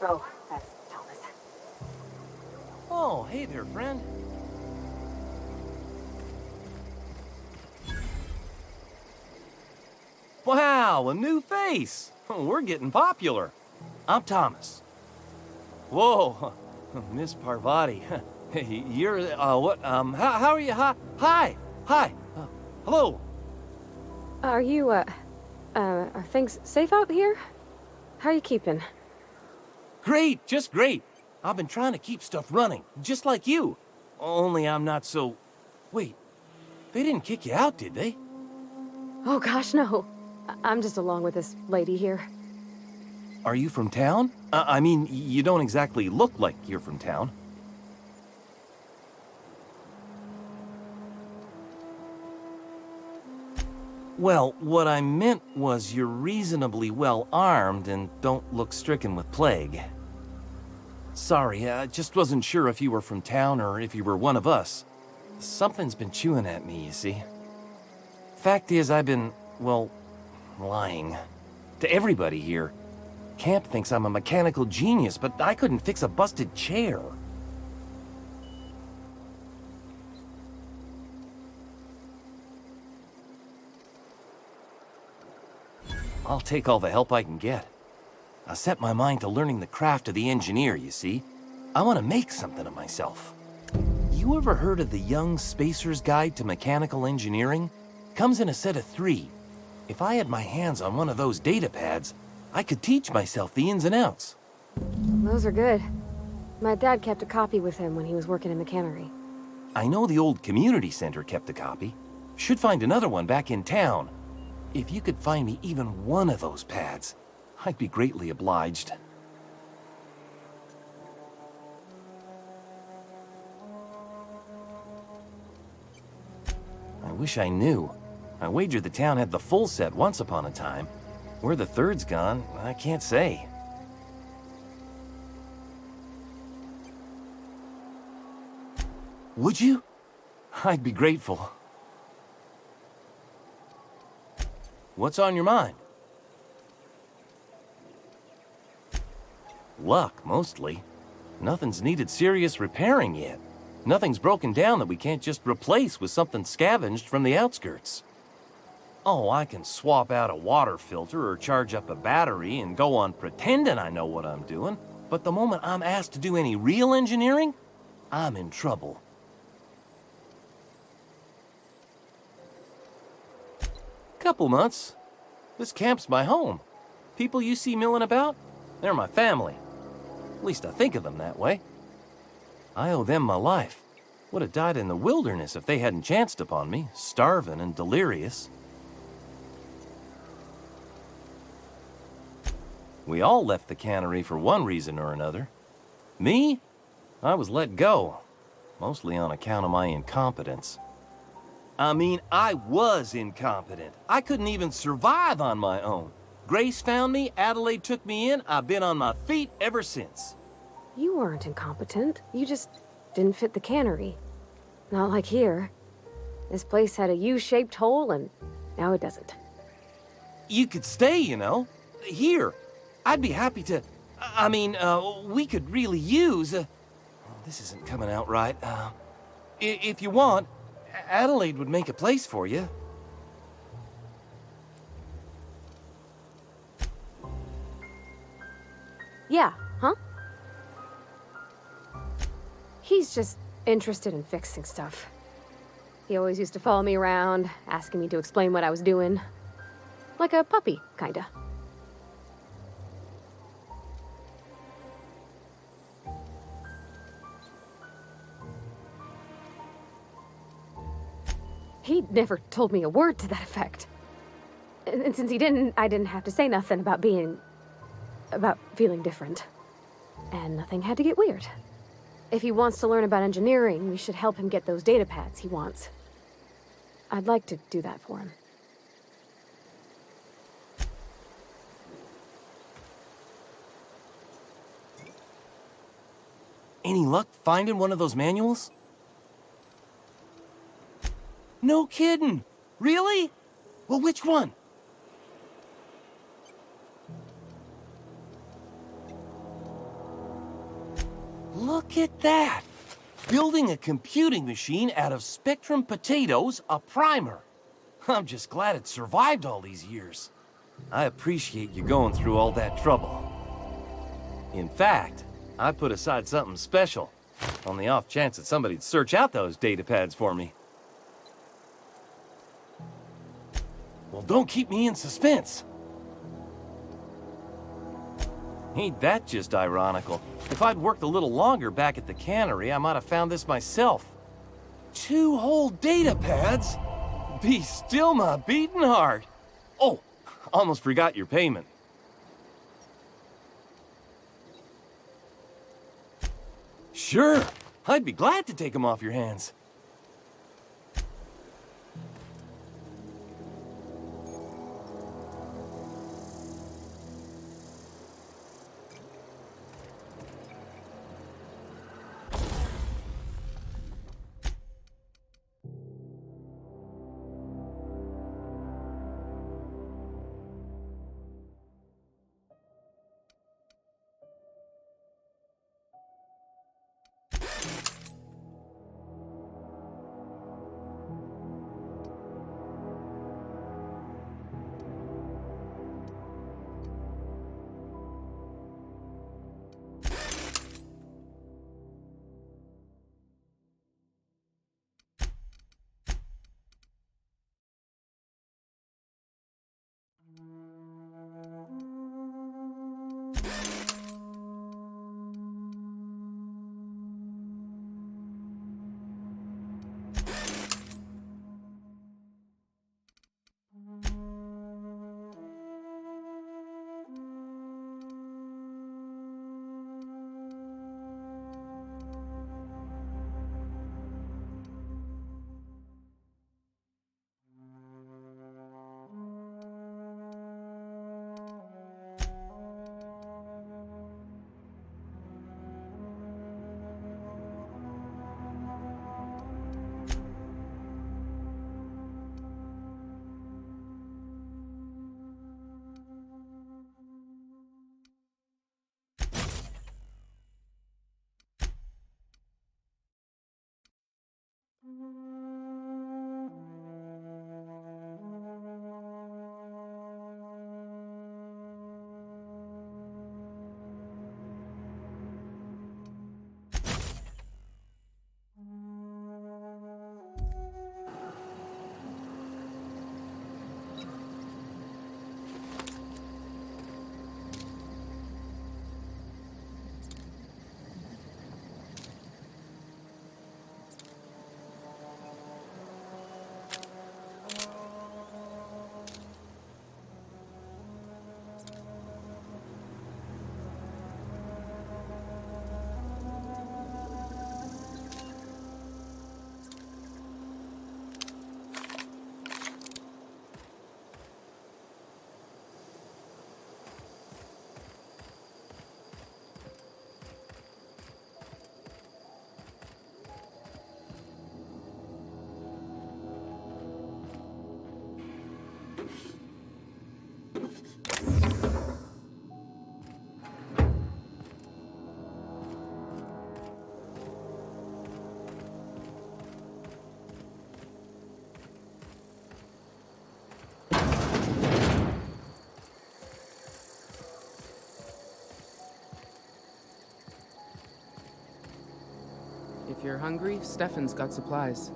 Oh, that's Thomas. Oh, hey there, friend. Wow, a new face. We're getting popular. I'm Thomas. Whoa, Miss Parvati. You're, what, how are you? Hi. Hello. Are you, are things safe out here? How are you keeping? Great, just great. I've been trying to keep stuff running, just like you. Only I'm not so... Wait, they didn't kick you out, did they? Oh gosh, no. I'm just along with this lady here. Are you from town? I mean, you don't exactly look like you're from town. Well, what I meant was you're reasonably well armed and don't look stricken with plague. Sorry, I just wasn't sure if you were from town or if you were one of us. Something's been chewing at me, you see. Fact is, I've been, well, lying. To everybody here. Camp thinks I'm a mechanical genius, but I couldn't fix a busted chair. I'll take all the help I can get. I set my mind to learning the craft of the engineer, you see. I want to make something of myself. You ever heard of the Young Spacer's Guide to Mechanical Engineering? Comes in a set of 3. If I had my hands on one of those data pads, I could teach myself the ins and outs. Those are good. My dad kept a copy with him when he was working in the cannery. I know the old community center kept a copy. Should find another one back in town. If you could find me even one of those pads, I'd be greatly obliged. I wish I knew. I wagered the town had the full set once upon a time. Where the third's gone, I can't say. Would you? I'd be grateful. What's on your mind? Luck, mostly. Nothing's needed serious repairing yet. Nothing's broken down that we can't just replace with something scavenged from the outskirts. Oh, I can swap out a water filter or charge up a battery and go on pretending I know what I'm doing, but the moment I'm asked to do any real engineering, I'm in trouble. Couple months. This camp's my home. People you see milling about, they're my family. At least I think of them that way. I owe them my life. Would have died in the wilderness if they hadn't chanced upon me, starving and delirious. We all left the cannery for one reason or another. Me? I was let go, mostly on account of my incompetence. I mean, I was incompetent. I couldn't even survive on my own. Grace found me, Adelaide took me in, I've been on my feet ever since. You weren't incompetent. You just didn't fit the cannery. Not like here. This place had a U-shaped hole, and now it doesn't. You could stay, you know. Here. I'd be happy to... I mean, we could really use... this isn't coming out right. If you want, Adelaide would make a place for you. Yeah, huh? He's just interested in fixing stuff. He always used to follow me around, asking me to explain what I was doing. Like a puppy, kinda. He never told me a word to that effect. And since he didn't, I didn't have to say nothing about feeling different. And nothing had to get weird. If he wants to learn about engineering, we should help him get those data pads he wants. I'd like to do that for him. Any luck finding one of those manuals? No kidding! Really? Well, which one? Look at that! Building a computing machine out of Spectrum potatoes, a primer. I'm just glad it survived all these years. I appreciate you going through all that trouble. In fact, I put aside something special, on the off chance that somebody'd search out those data pads for me. Well, don't keep me in suspense. Ain't that just ironical? If I'd worked a little longer back at the cannery, I might have found this myself. 2 whole data pads? Be still my beating heart. Oh, almost forgot your payment. Sure, I'd be glad to take them off your hands. If you're hungry, Stefan's got supplies.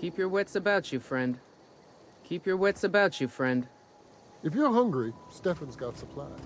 Keep your wits about you, friend. Keep your wits about you, friend. If you're hungry, Stefan's got supplies.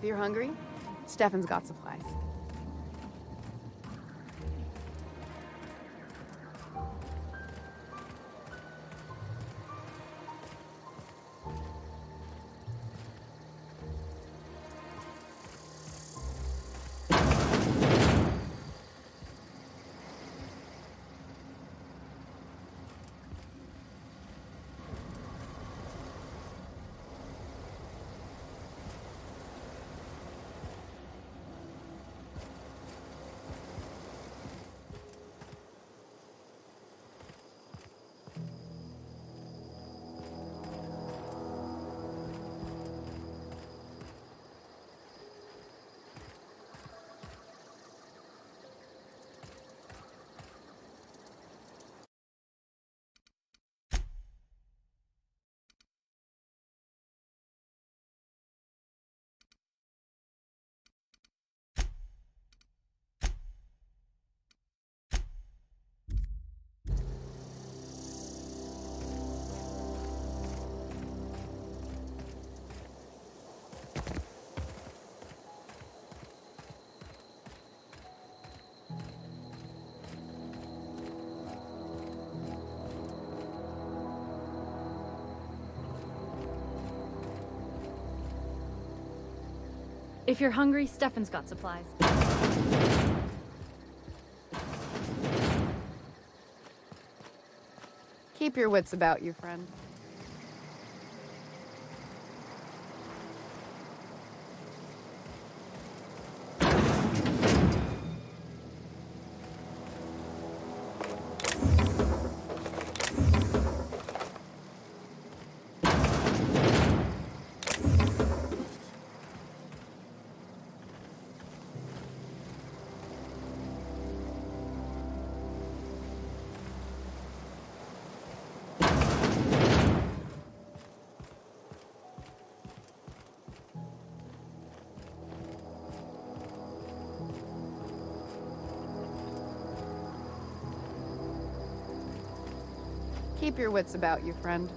If you're hungry, Stefan's got supplies. If you're hungry, Stefan's got supplies. Keep your wits about you, friend. Keep your wits about you, friend.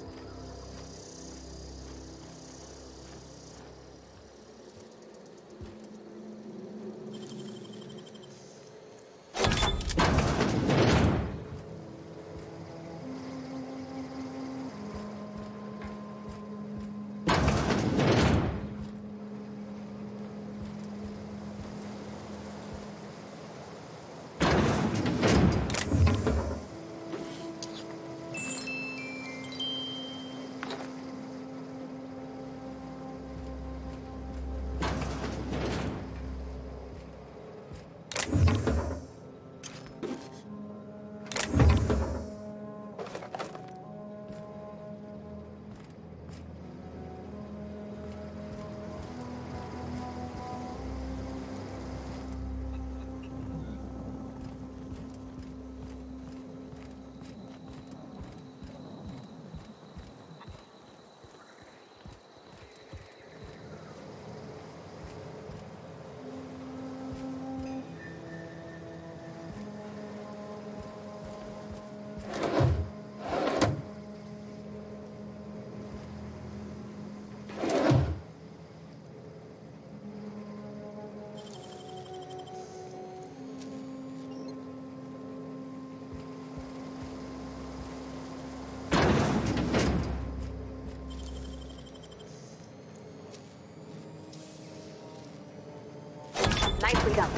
Nicely done.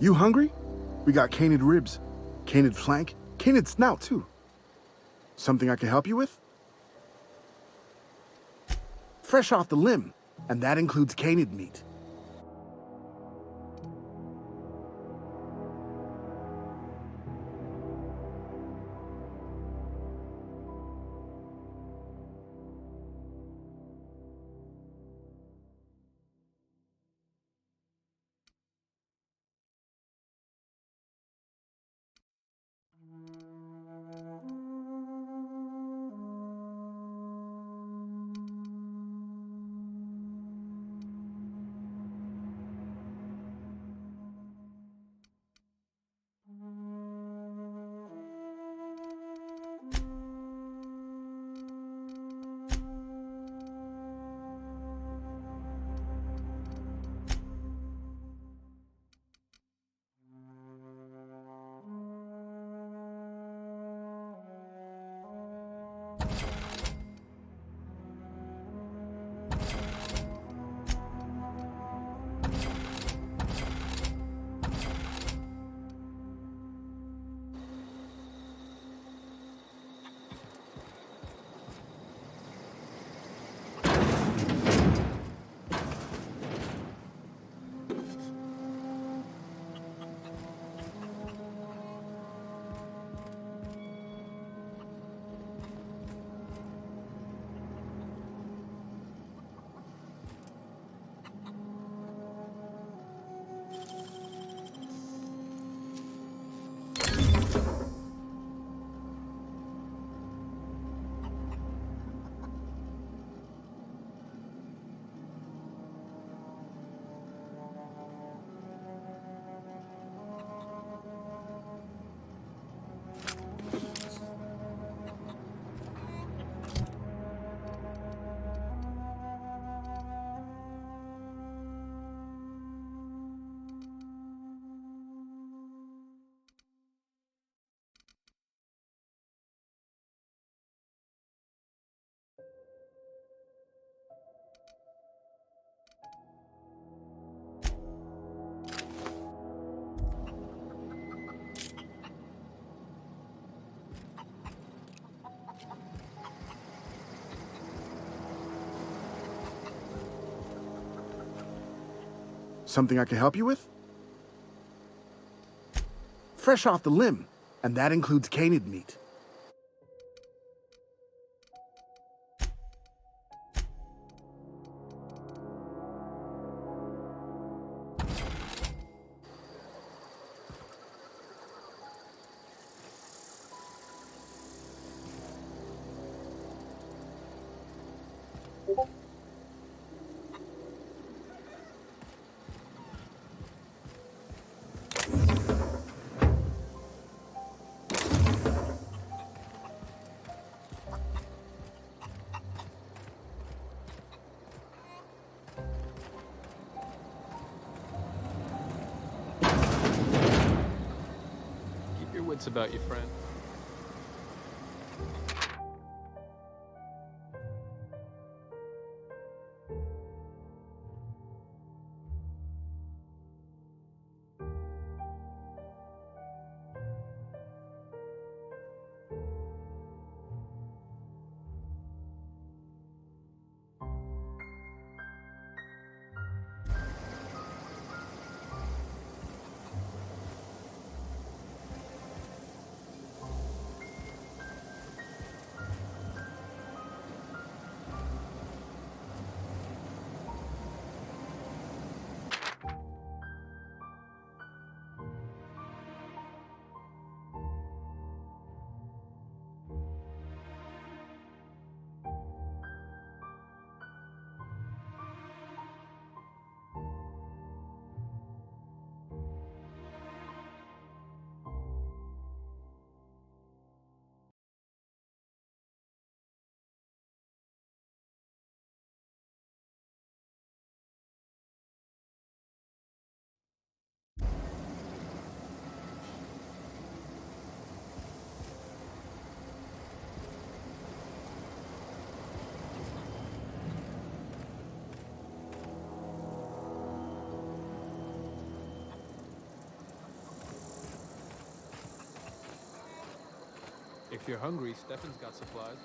You hungry? We got canid ribs, canid flank, canid snout too. Something I can help you with? Fresh off the limb, and that includes canid meat. Something I can help you with? Fresh off the limb, and that includes canid meat. Keep your wits about you, friend. If you're hungry, Stefan's got supplies.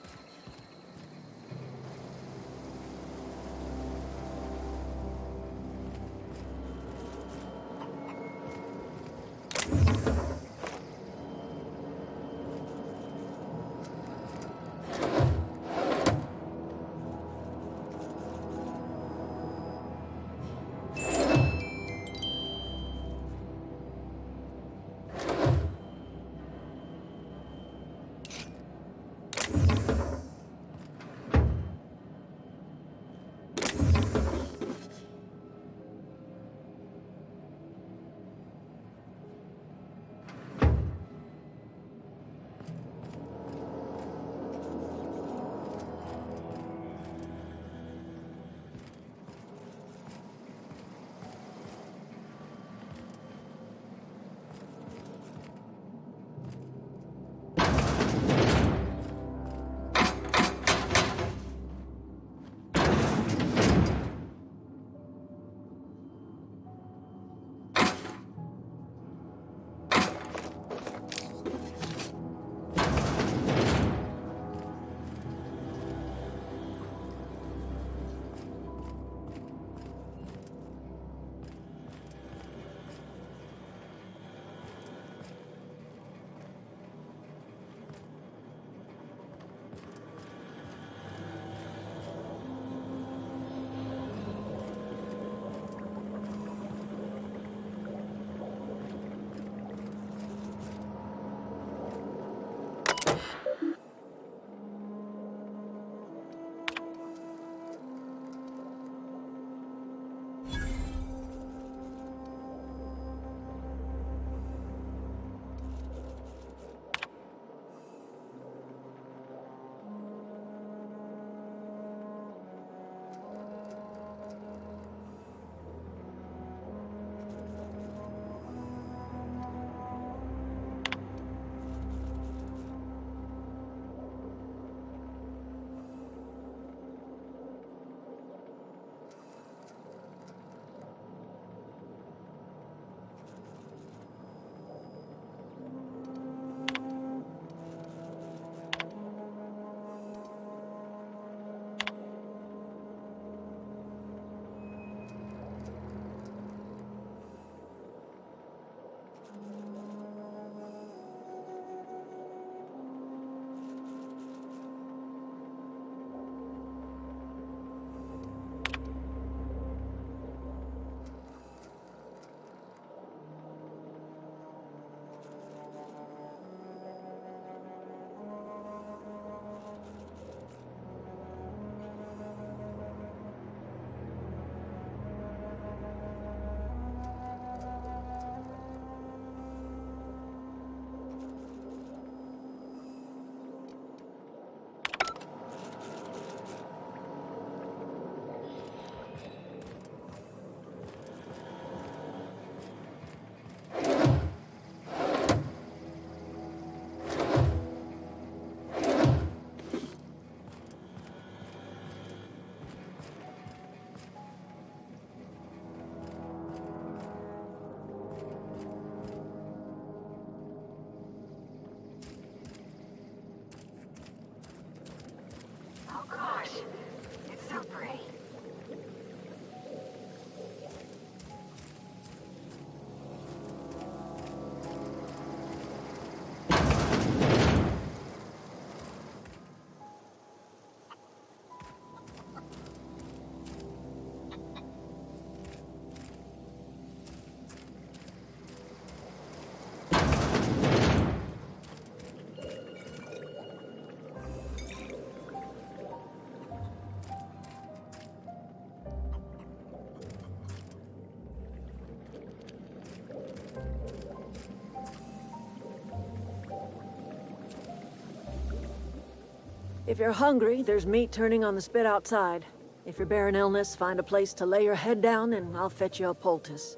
If you're hungry, there's meat turning on the spit outside. If you're bearing illness, find a place to lay your head down and I'll fetch you a poultice.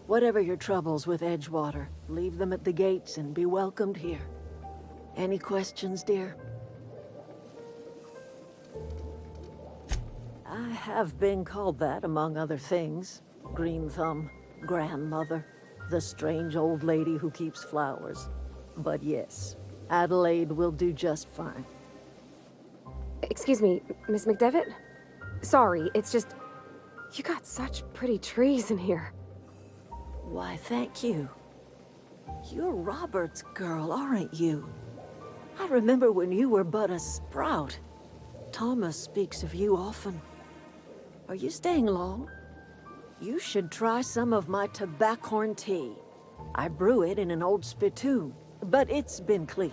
Whatever your troubles with Edgewater, leave them at the gates and be welcomed here. Any questions, dear? I have been called that, among other things. Green Thumb, grandmother, the strange old lady who keeps flowers. But yes, Adelaide will do just fine. Excuse me, Miss McDevitt? Sorry, it's just... You got such pretty trees in here. Why, thank you. You're Robert's girl, aren't you? I remember when you were but a sprout. Thomas speaks of you often. Are you staying long? You should try some of my tobaccorn tea. I brew it in an old spittoon, but it's been cleaned.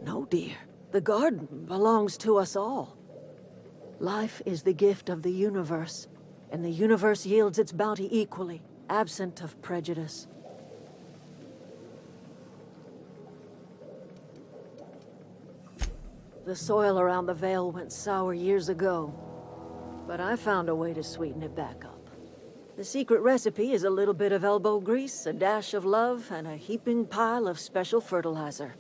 No, dear. The garden belongs to us all. Life is the gift of the universe, and the universe yields its bounty equally, absent of prejudice. The soil around the Vale went sour years ago, but I found a way to sweeten it back up. The secret recipe is a little bit of elbow grease, a dash of love, and a heaping pile of special fertilizer.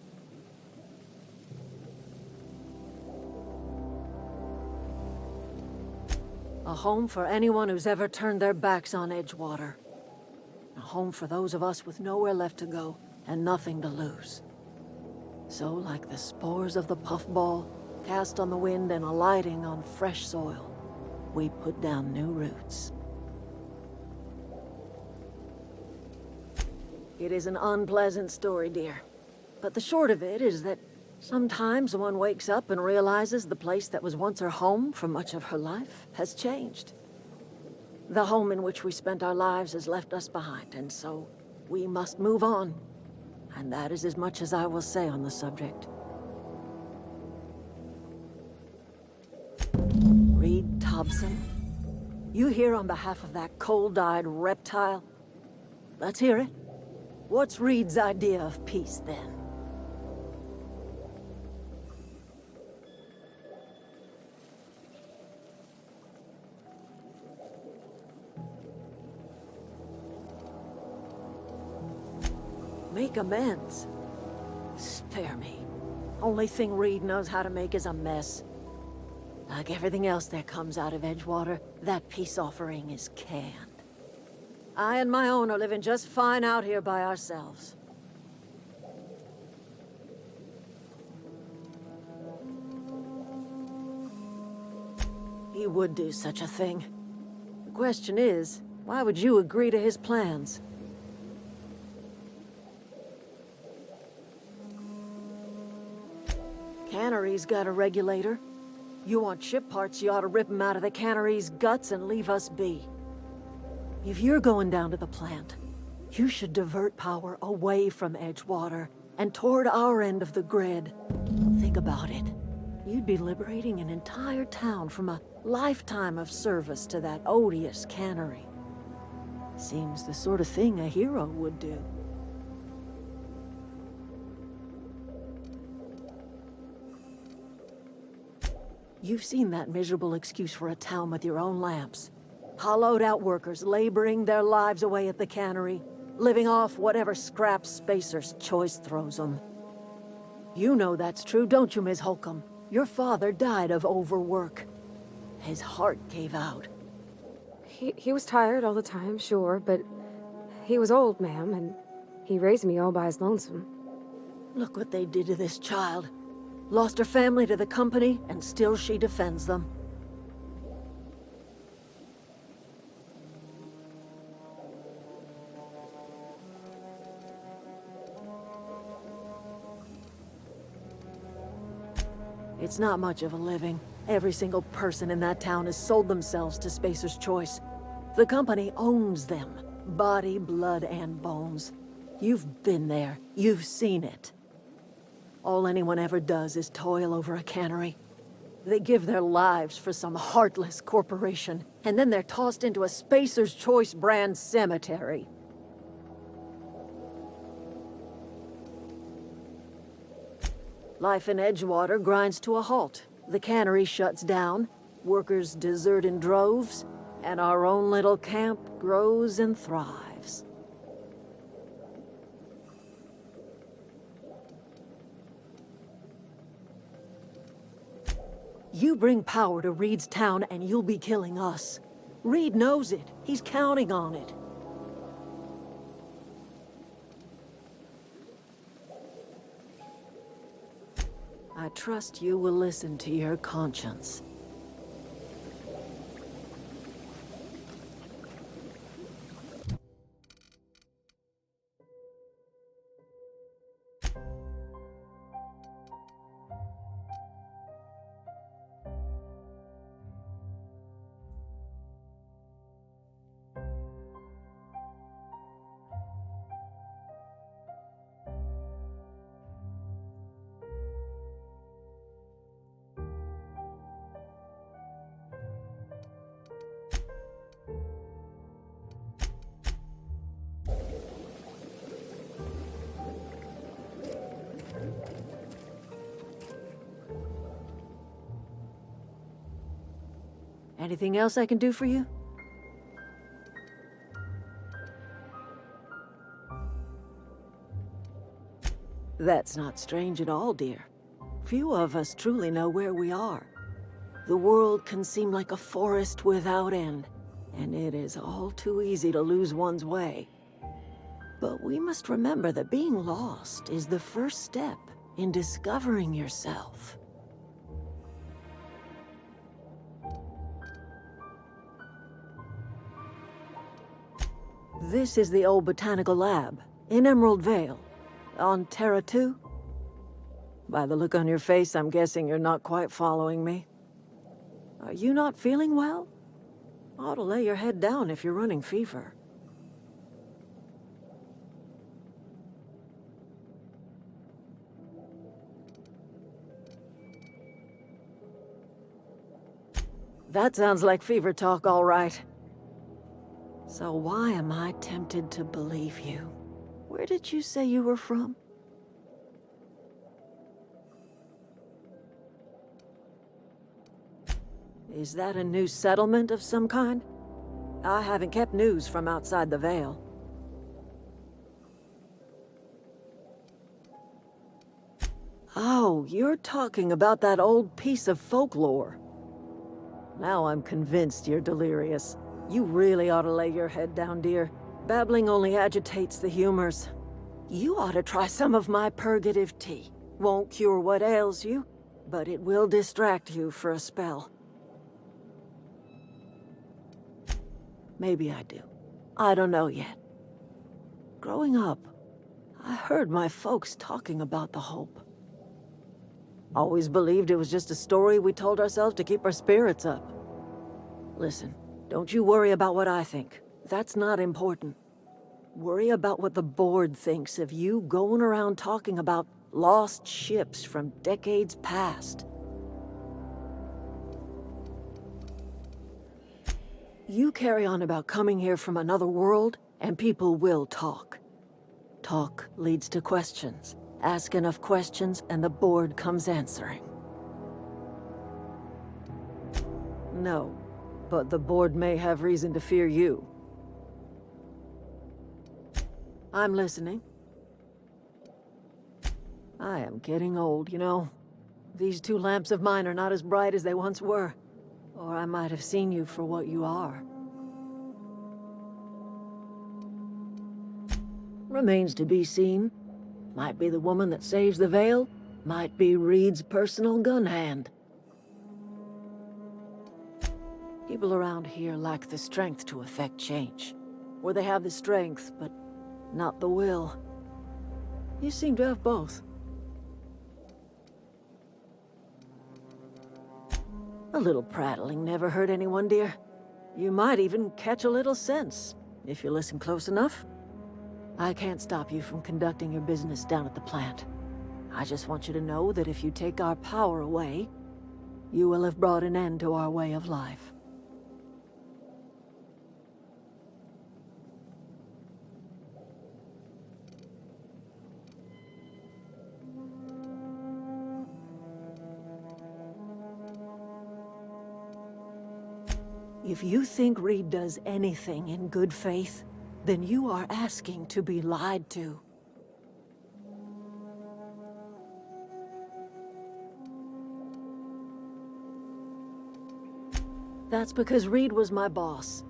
A home for anyone who's ever turned their backs on Edgewater. A home for those of us with nowhere left to go and nothing to lose. So, like the spores of the puffball, cast on the wind and alighting on fresh soil, we put down new roots. It is an unpleasant story, dear. But the short of it is that sometimes one wakes up and realizes the place that was once her home for much of her life has changed. The home in which we spent our lives has left us behind, and so we must move on. And that is as much as I will say on the subject. Reed Thompson, you here on behalf of that cold-eyed reptile? Let's hear it. What's Reed's idea of peace, then? Make amends. Spare me. Only thing Reed knows how to make is a mess. Like everything else that comes out of Edgewater, that peace offering is canned. I and my own are living just fine out here by ourselves. He would do such a thing. The question is, why would you agree to his plans? Cannery's got a regulator. You want ship parts, you ought to rip them out of the cannery's guts and leave us be. If you're going down to the plant, you should divert power away from Edgewater and toward our end of the grid. Think about it. You'd be liberating an entire town from a lifetime of service to that odious cannery. Seems the sort of thing a hero would do. You've seen that miserable excuse for a town with your own lamps. Hollowed-out workers laboring their lives away at the cannery, living off whatever scraps Spacer's choice throws them. You know that's true, don't you, Ms. Holcomb? Your father died of overwork. His heart gave out. He was tired all the time, sure, but he was old, ma'am, and he raised me all by his lonesome. Look what they did to this child. Lost her family to the company, and still she defends them. It's not much of a living. Every single person in that town has sold themselves to Spacer's Choice. The company owns them. Body, blood, and bones. You've been there. You've seen it. All anyone ever does is toil over a cannery. They give their lives for some heartless corporation, and then they're tossed into a Spacer's Choice brand cemetery. Life in Edgewater grinds to a halt. The cannery shuts down, workers desert in droves, and our own little camp grows and thrives. You bring power to Reed's town and you'll be killing us. Reed knows it. He's counting on it. I trust you will listen to your conscience. Anything else I can do for you? That's not strange at all, dear. Few of us truly know where we are. The world can seem like a forest without end, and it is all too easy to lose one's way. But we must remember that being lost is the first step in discovering yourself. This is the old botanical lab, in Emerald Vale, on Terra 2. By the look on your face, I'm guessing you're not quite following me. Are you not feeling well? Ought to lay your head down if you're running fever. That sounds like fever talk, all right. So why am I tempted to believe you? Where did you say you were from? Is that a new settlement of some kind? I haven't kept news from outside the Vale. Oh, you're talking about that old piece of folklore. Now I'm convinced you're delirious. You really ought to lay your head down, dear. Babbling only agitates the humors. You ought to try some of my purgative tea. Won't cure what ails you, but it will distract you for a spell. Maybe I do. I don't know yet. Growing up, I heard my folks talking about the Hope. Always believed it was just a story we told ourselves to keep our spirits up. Listen, don't you worry about what I think. That's not important. Worry about what the board thinks of you going around talking about lost ships from decades past. You carry on about coming here from another world, and people will talk. Talk leads to questions. Ask enough questions, and the board comes answering. No, but the board may have reason to fear you. I'm listening. I am getting old, you know. These two lamps of mine are not as bright as they once were. Or I might have seen you for what you are. Remains to be seen. Might be the woman that saves the Vale. Might be Reed's personal gun hand. People around here lack the strength to effect change. Or they have the strength, but not the will. You seem to have both. A little prattling never hurt anyone, dear. You might even catch a little sense, if you listen close enough. I can't stop you from conducting your business down at the plant. I just want you to know that if you take our power away, you will have brought an end to our way of life. If you think Reed does anything in good faith, then you are asking to be lied to. That's because Reed was my boss.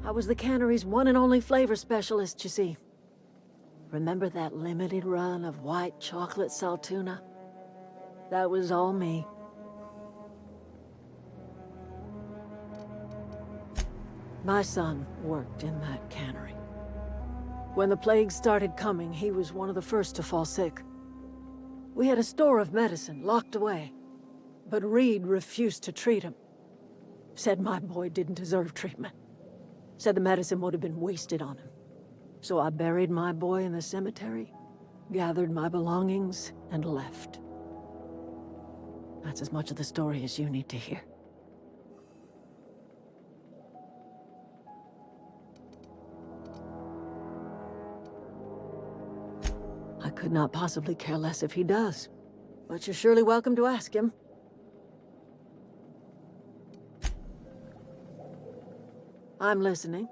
I was the cannery's one and only flavor specialist, you see. Remember that limited run of white chocolate saltuna? That was all me. My son worked in that cannery. When the plague started coming, he was one of the first to fall sick. We had a store of medicine locked away, but Reed refused to treat him. Said my boy didn't deserve treatment. Said the medicine would have been wasted on him. So I buried my boy in the cemetery, gathered my belongings, and left. That's as much of the story as you need to hear. I could not possibly care less if he does, but you're surely welcome to ask him. I'm listening.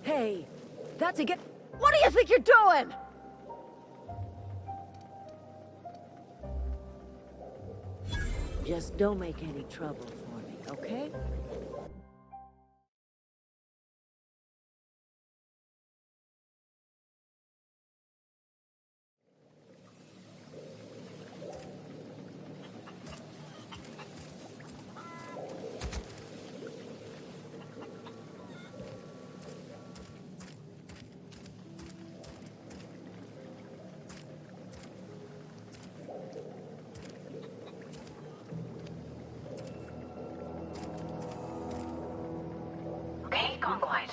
Hey, that's a get. What do you think you're doing? Just don't make any trouble for me, okay? Okay, gone quiet.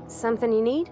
Something you need?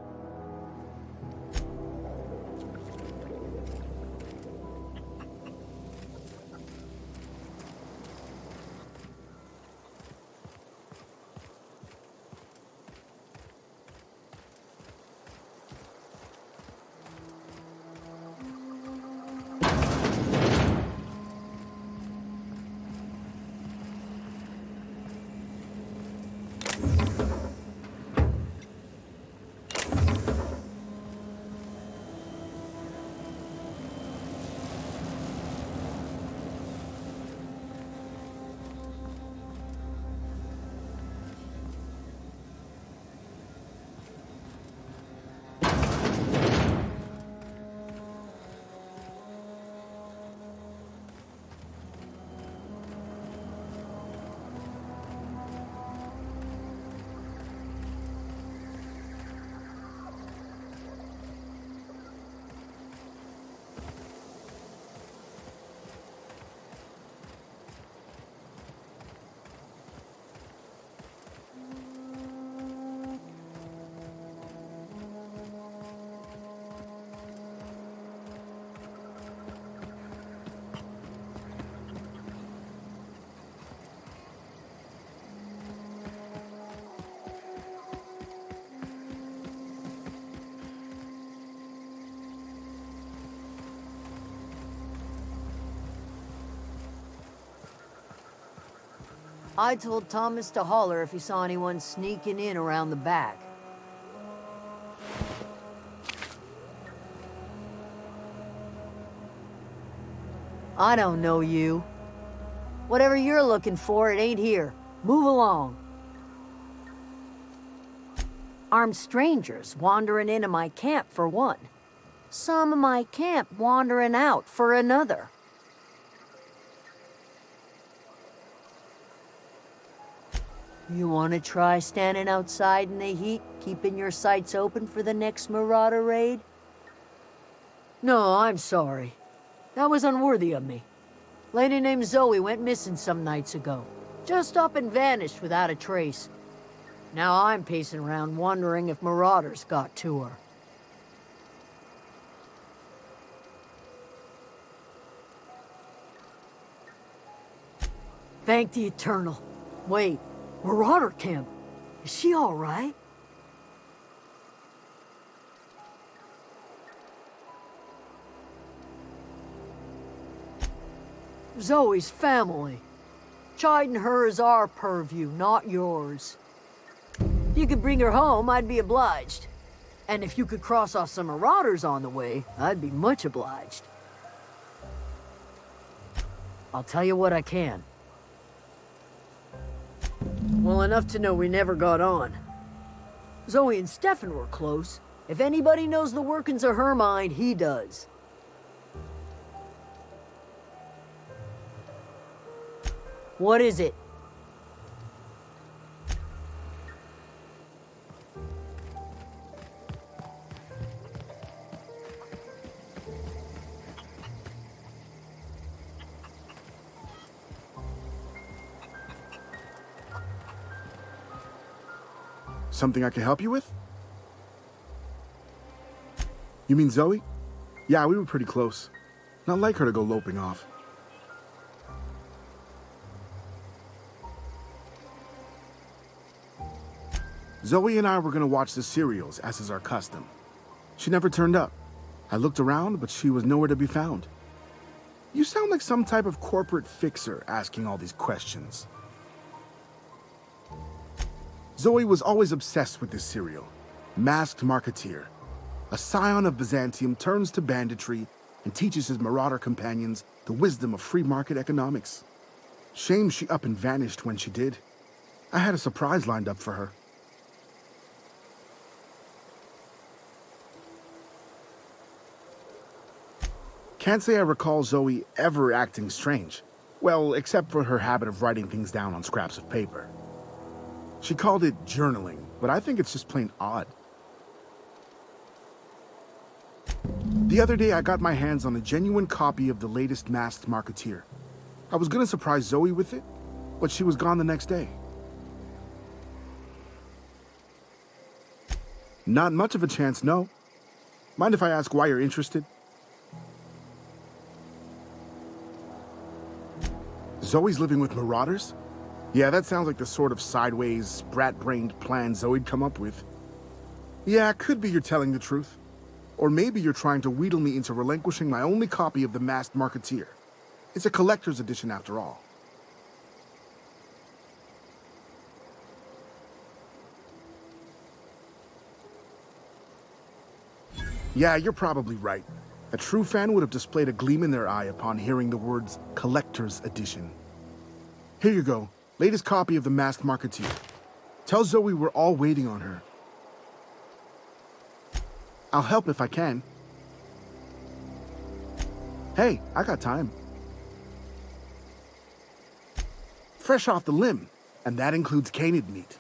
I told Thomas to holler if he saw anyone sneaking in around the back. I don't know you. Whatever you're looking for, it ain't here. Move along. Armed strangers wandering into my camp for one. Some of my camp wandering out for another. You want to try standing outside in the heat, keeping your sights open for the next marauder raid? No, I'm sorry. That was unworthy of me. Lady named Zoe went missing some nights ago. Just up and vanished without a trace. Now I'm pacing around wondering if marauders got to her. Thank the Eternal. Wait, marauder camp. Is she all right? Zoe's family. Chiding her is our purview, not yours. If you could bring her home, I'd be obliged. And if you could cross off some marauders on the way, I'd be much obliged. I'll tell you what I can. Well, enough to know we never got on. Zoe and Stefan were close. If anybody knows the workings of her mind, he does. What is it? Something I can help you with? You mean Zoe? Yeah, we were pretty close. Not like her to go loping off. Zoe and I were gonna watch the serials, as is our custom. She never turned up. I looked around, but she was nowhere to be found. You sound like some type of corporate fixer asking all these questions. Zoe was always obsessed with this serial. Masked Marketeer. A scion of Byzantium turns to banditry and teaches his marauder companions the wisdom of free market economics. Shame she up and vanished when she did. I had a surprise lined up for her. Can't say I recall Zoe ever acting strange. Well, except for her habit of writing things down on scraps of paper. She called it journaling, but I think it's just plain odd. The other day, I got my hands on a genuine copy of the latest Masked Marketeer. I was gonna surprise Zoe with it, but she was gone the next day. Not much of a chance, no. Mind if I ask why you're interested? Zoe's living with marauders? Yeah, that sounds like the sort of sideways, brat-brained plan Zoe'd come up with. Yeah, it could be you're telling the truth. Or maybe you're trying to wheedle me into relinquishing my only copy of the Masked Marketeer. It's a collector's edition after all. Yeah, you're probably right. A true fan would have displayed a gleam in their eye upon hearing the words collector's edition. Here you go, latest copy of the Masked Marketeer. Tell Zoe we're all waiting on her. I'll help if I can. Hey, I got time. Fresh off the limb, and that includes canid meat.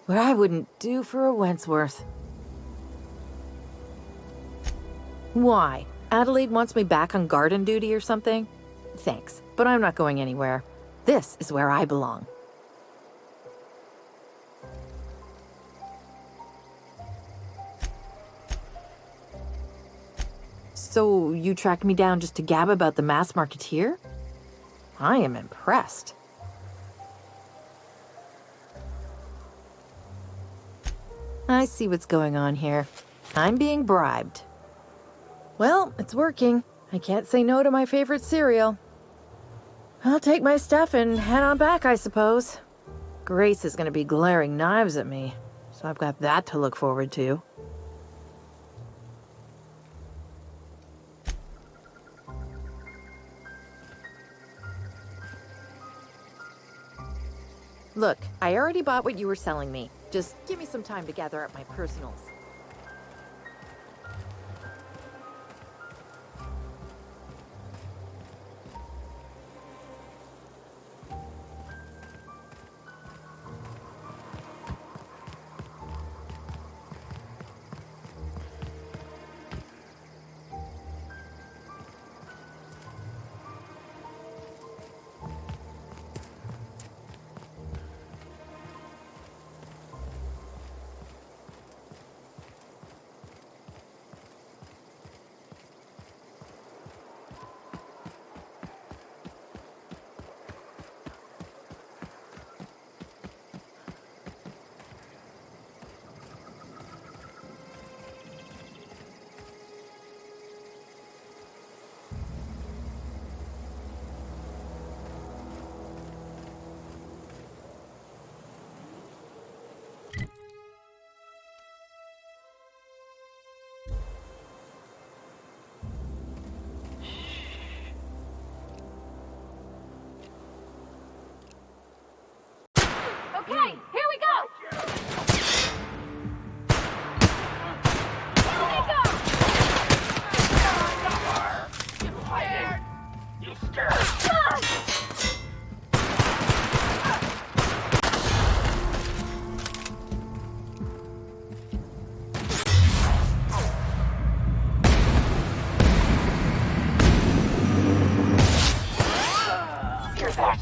What I wouldn't do for a Wentworth. Why? Adelaide wants me back on garden duty or something? Thanks, but I'm not going anywhere. This is where I belong. So, you tracked me down just to gab about the mass marketeer? I am impressed. I see what's going on here. I'm being bribed. Well, it's working. I can't say no to my favorite cereal. I'll take my stuff and head on back, I suppose. Grace is gonna be glaring knives at me, so I've got that to look forward to. Look, I already bought what you were selling me. Just give me some time to gather up my personals. Okay, here we go! Here we go! You scared? Here's that.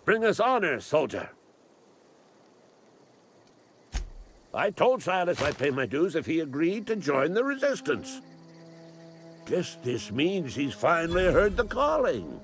Bring us honor, soldier. I told Silas I'd pay my dues if he agreed to join the resistance. Guess this means he's finally heard the calling.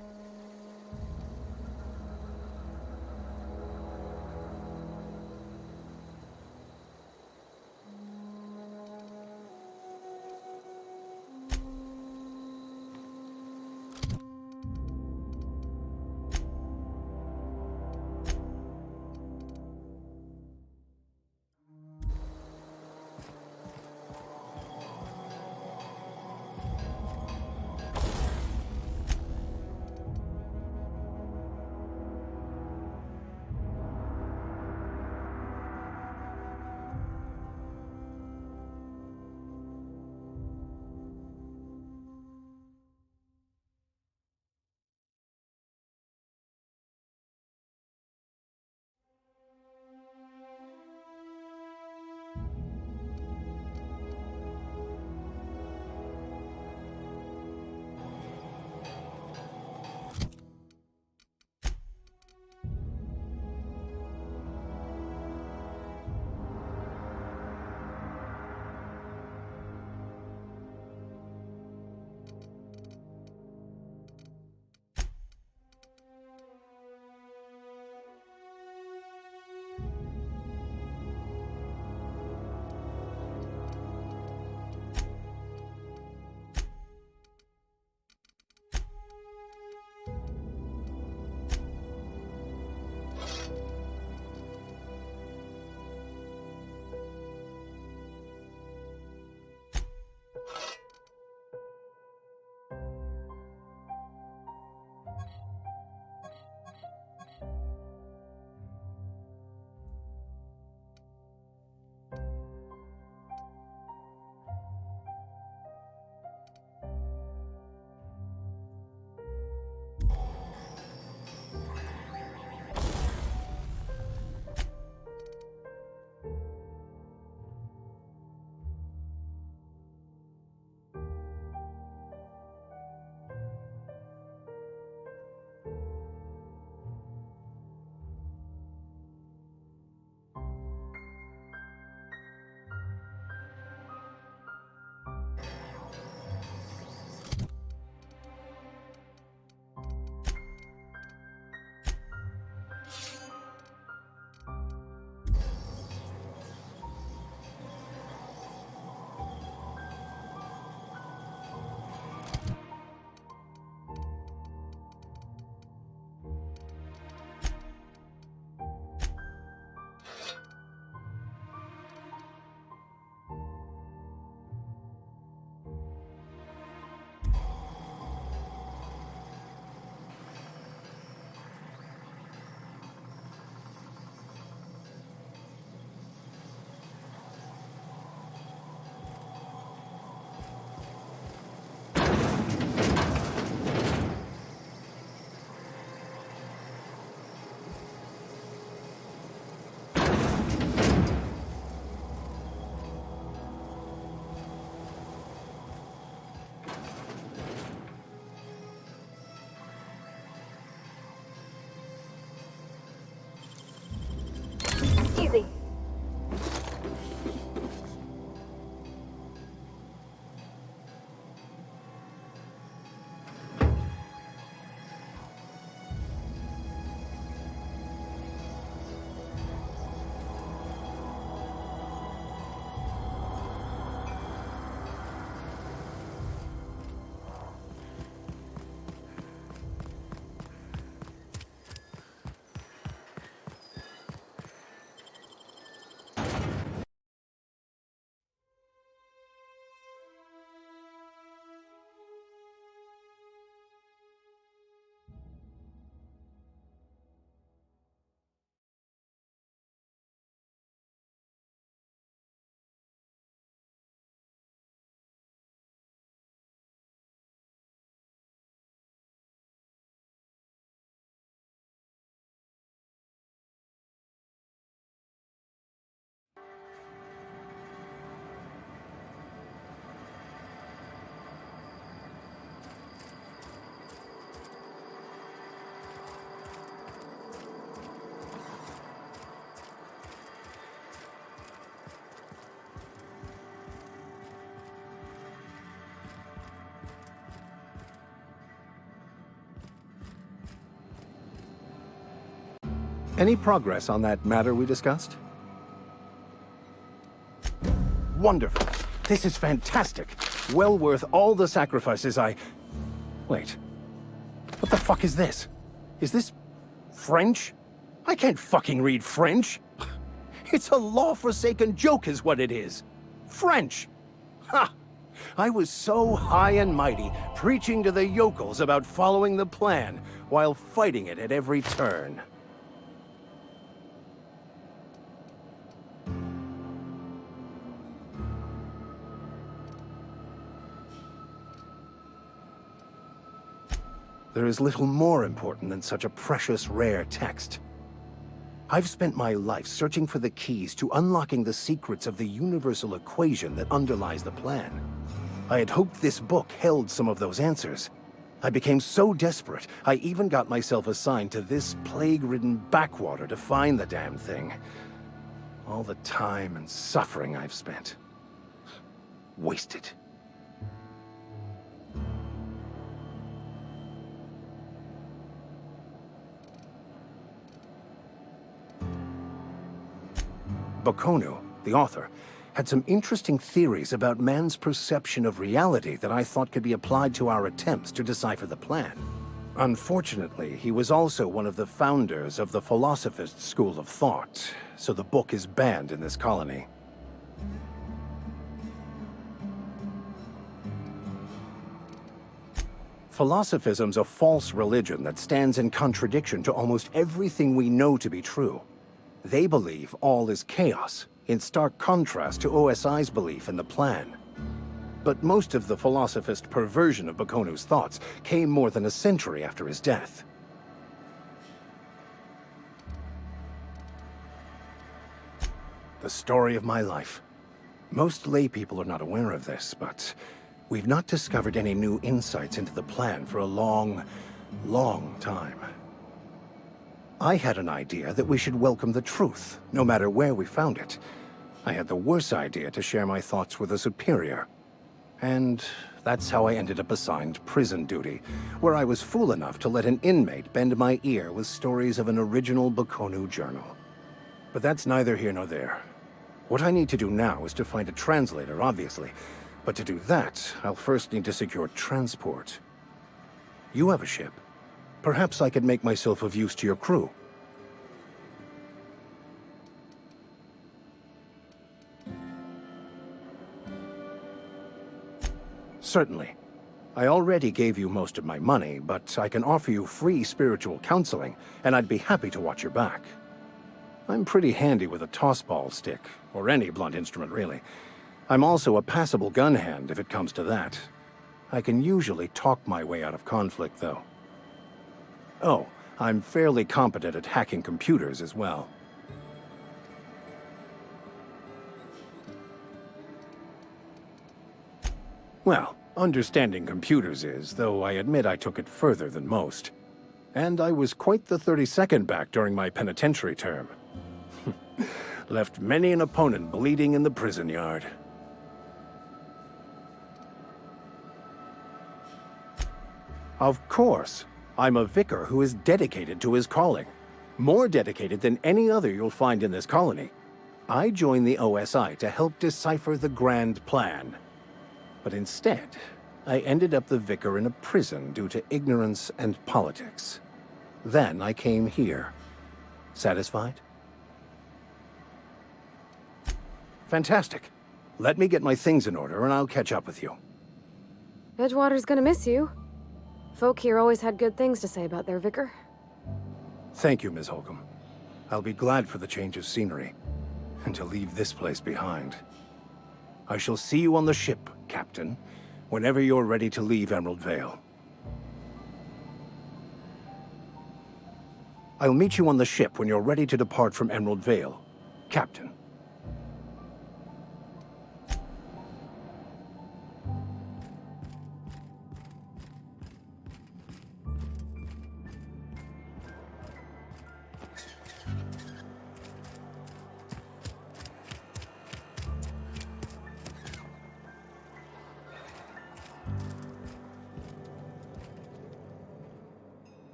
Any progress on that matter we discussed? Wonderful. This is fantastic. Well worth all the sacrifices I... Wait. What the fuck is this? Is this... French? I can't fucking read French. It's a law-forsaken joke is what it is. French! Ha! I was so high and mighty, preaching to the yokels about following the plan, while fighting it at every turn. There is little more important than such a precious, rare text. I've spent my life searching for the keys to unlocking the secrets of the universal equation that underlies the plan. I had hoped this book held some of those answers. I became so desperate, I even got myself assigned to this plague-ridden backwater to find the damn thing. All the time and suffering I've spent. Wasted. Baconu, the author, had some interesting theories about man's perception of reality that I thought could be applied to our attempts to decipher the plan. Unfortunately, he was also one of the founders of the Philosophist school of thought, so the book is banned in this colony. Philosophism's a false religion that stands in contradiction to almost everything we know to be true. They believe all is chaos, in stark contrast to OSI's belief in the plan. But most of the philosophist perversion of Bakonu's thoughts came more than a century after his death. The story of my life. Most lay people are not aware of this, but we've not discovered any new insights into the plan for a long, long time. I had an idea that we should welcome the truth, no matter where we found it. I had the worse idea to share my thoughts with a superior. And that's how I ended up assigned prison duty, where I was fool enough to let an inmate bend my ear with stories of an original Baconu journal. But that's neither here nor there. What I need to do now is to find a translator, obviously. But to do that, I'll first need to secure transport. You have a ship. Perhaps I could make myself of use to your crew. Certainly. I already gave you most of my money, but I can offer you free spiritual counseling, and I'd be happy to watch your back. I'm pretty handy with a tossball stick, or any blunt instrument really. I'm also a passable gun hand if it comes to that. I can usually talk my way out of conflict, though. Oh, I'm fairly competent at hacking computers as well. Well, understanding computers is, though I admit I took it further than most. And I was quite the 32nd back during my penitentiary term. Left many an opponent bleeding in the prison yard. Of course. I'm a vicar who is dedicated to his calling. More dedicated than any other you'll find in this colony. I joined the OSI to help decipher the grand plan. But instead, I ended up the vicar in a prison due to ignorance and politics. Then I came here. Satisfied? Fantastic. Let me get my things in order and I'll catch up with you. Edgewater's gonna miss you. Folk here always had good things to say about their vicar. Thank you, Ms. Holcomb. I'll be glad for the change of scenery, and to leave this place behind. I shall see you on the ship, Captain, whenever you're ready to leave Emerald Vale. I'll meet you on the ship when you're ready to depart from Emerald Vale, Captain.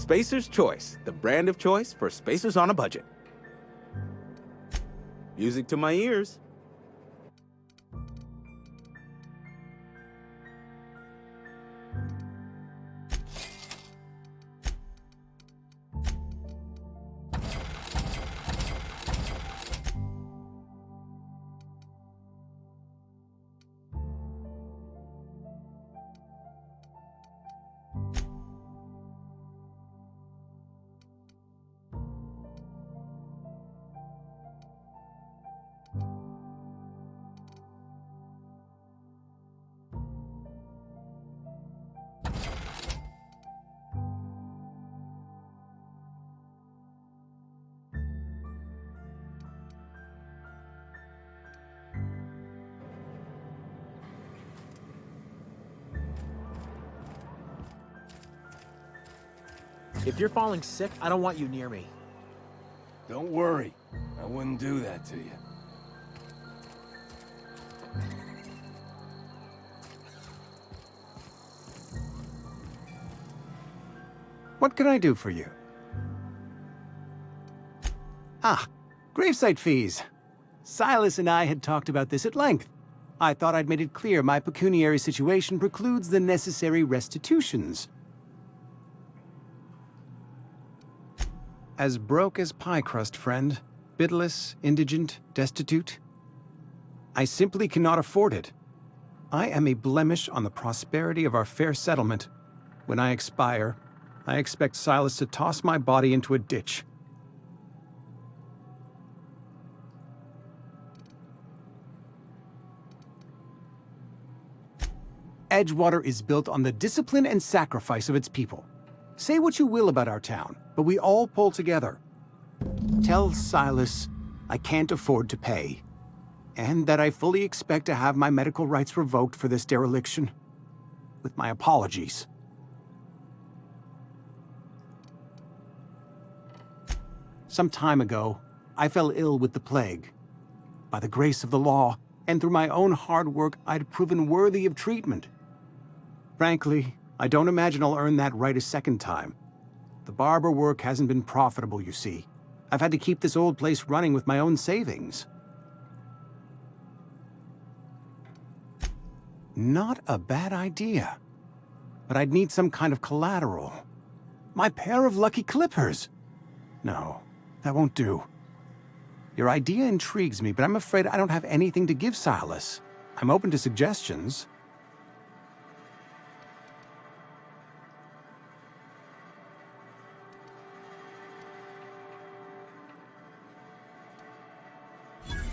Spacer's Choice, the brand of choice for spacers on a budget. Music to my ears. If you're falling sick, I don't want you near me. Don't worry. I wouldn't do that to you. What can I do for you? Ah, gravesite fees. Silas and I had talked about this at length. I thought I'd made it clear my pecuniary situation precludes the necessary restitutions. As broke as pie crust, friend. Bidless, indigent, destitute. I simply cannot afford it. I am a blemish on the prosperity of our fair settlement. When I expire, I expect Silas to toss my body into a ditch. Edgewater is built on the discipline and sacrifice of its people. Say what you will about our town, but we all pull together. Tell Silas I can't afford to pay, and that I fully expect to have my medical rights revoked for this dereliction. With my apologies. Some time ago, I fell ill with the plague. By the grace of the law, and through my own hard work, I'd proven worthy of treatment. Frankly, I don't imagine I'll earn that right a second time. The barber work hasn't been profitable, you see. I've had to keep this old place running with my own savings. Not a bad idea. But I'd need some kind of collateral. My pair of lucky clippers! No, that won't do. Your idea intrigues me, but I'm afraid I don't have anything to give Silas. I'm open to suggestions.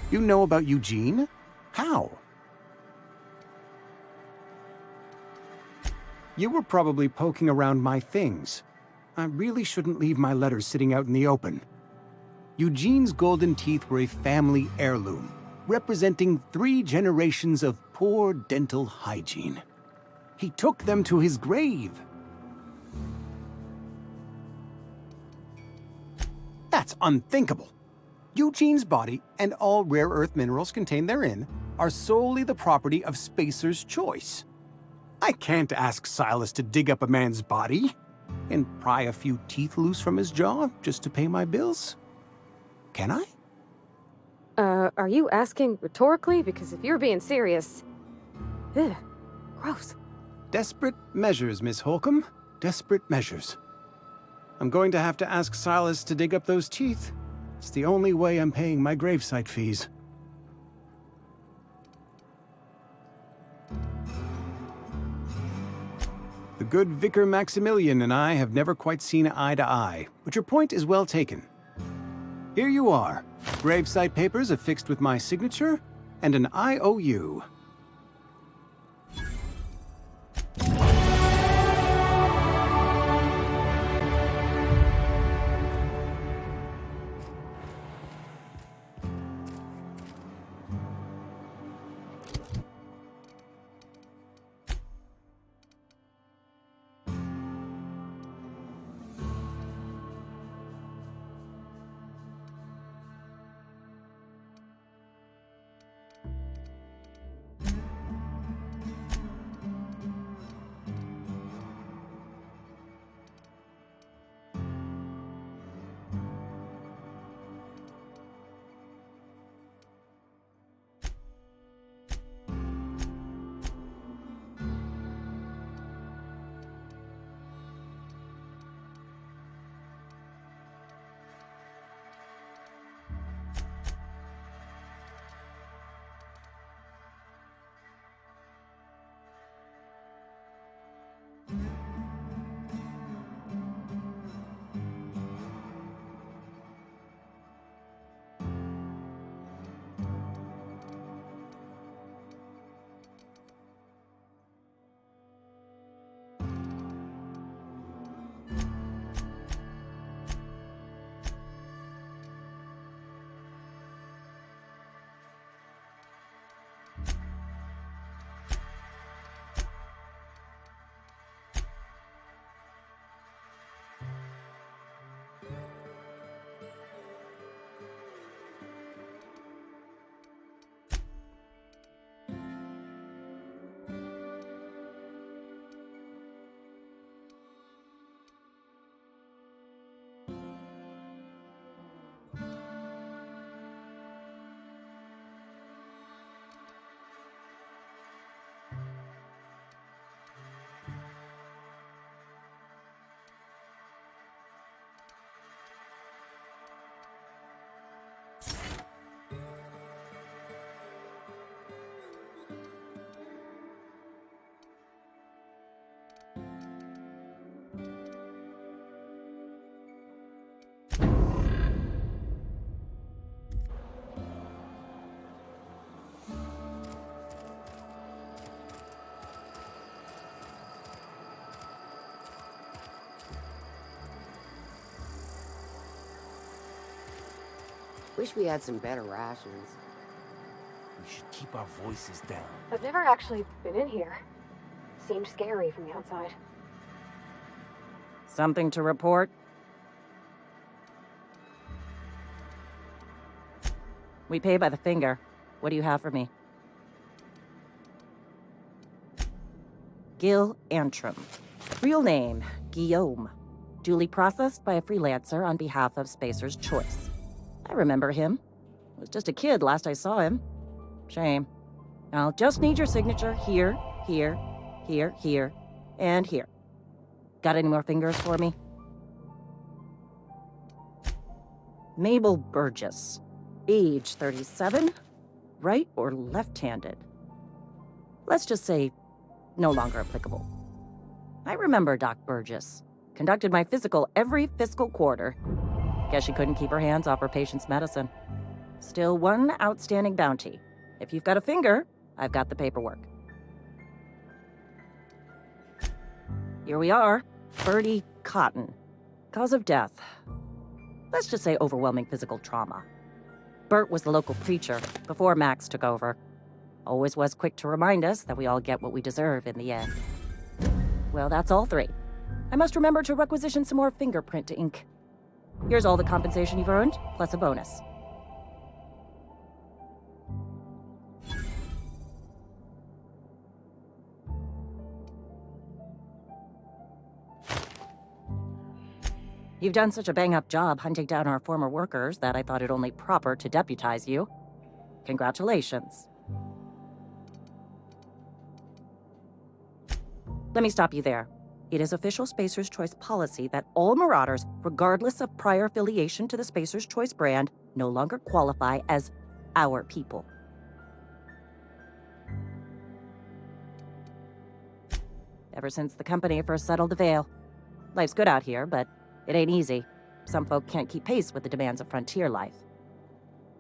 You know about Eugene? How? You were probably poking around my things. I really shouldn't leave my letters sitting out in the open. Eugene's golden teeth were a family heirloom, representing 3 generations of poor dental hygiene. He took them to his grave. That's unthinkable. Eugene's body and all rare earth minerals contained therein are solely the property of Spacer's Choice. I can't ask Silas to dig up a man's body and pry a few teeth loose from his jaw just to pay my bills. Can I? Are you asking rhetorically? Because if you're being serious... Ugh, gross. Desperate measures, Miss Holcomb. Desperate measures. I'm going to have to ask Silas to dig up those teeth. It's the only way I'm paying my gravesite fees. The good Vicar Maximilian and I have never quite seen eye to eye, but your point is well taken. Here you are. Gravesite papers affixed with my signature and an IOU. Wish we had some better rations. We should keep our voices down. I've never actually been in here. Seemed scary from the outside. Something to report? We pay by the finger. What do you have for me? Gil Antrim. Real name, Guillaume. Duly processed by a freelancer on behalf of Spacer's Choice. I remember him. Was just a kid last I saw him. Shame. I'll just need your signature here, here, here, here, and here. Got any more fingers for me? Mabel Burgess. Age 37. Right or left-handed? Let's just say no longer applicable. I remember Doc Burgess. Conducted my physical every fiscal quarter. Guess she couldn't keep her hands off her patient's medicine. Still one outstanding bounty. If you've got a finger, I've got the paperwork. Here we are. Bertie Cotton. Cause of death. Let's just say overwhelming physical trauma. Bert was the local preacher before Max took over. Always was quick to remind us that we all get what we deserve in the end. Well, that's all three. I must remember to requisition some more fingerprint ink. Here's all the compensation you've earned, plus a bonus. You've done such a bang-up job hunting down our former workers that I thought it only proper to deputize you. Congratulations. Let me stop you there. It is official Spacer's Choice policy that all Marauders, regardless of prior affiliation to the Spacer's Choice brand, no longer qualify as our people. Ever since the company first settled the Vale. Life's good out here, but it ain't easy. Some folk can't keep pace with the demands of frontier life.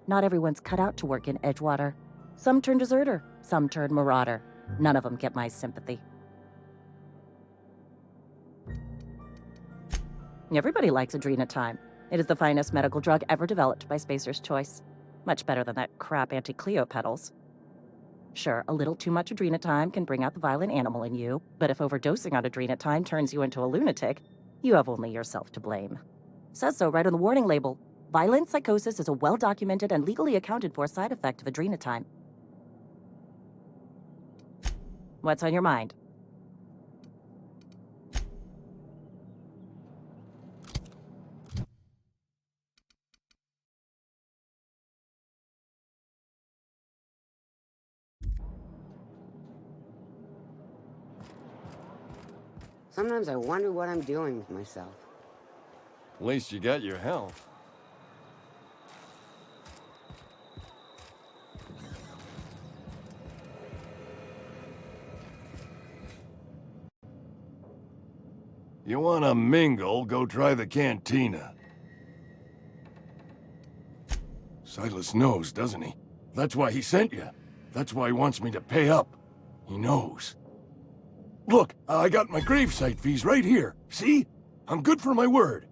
Not everyone's cut out to work in Edgewater. Some turn deserter, some turn marauder. None of them get my sympathy. Everybody likes Adrenatime. It is the finest medical drug ever developed by Spacer's Choice. Much better than that crap anti-Cleo pedals. Sure, a little too much Adrenatime can bring out the violent animal in you, but if overdosing on Adrenatime turns you into a lunatic, you have only yourself to blame. Says so right on the warning label. Violent psychosis is a well-documented and legally accounted for side effect of Adrenatime. What's on your mind? Sometimes I wonder what I'm doing with myself. At least you got your health. You wanna mingle, go try the cantina. Silas knows, doesn't he? That's why he sent you. That's why he wants me to pay up. He knows. Look, I got my gravesite fees right here. See? I'm good for my word.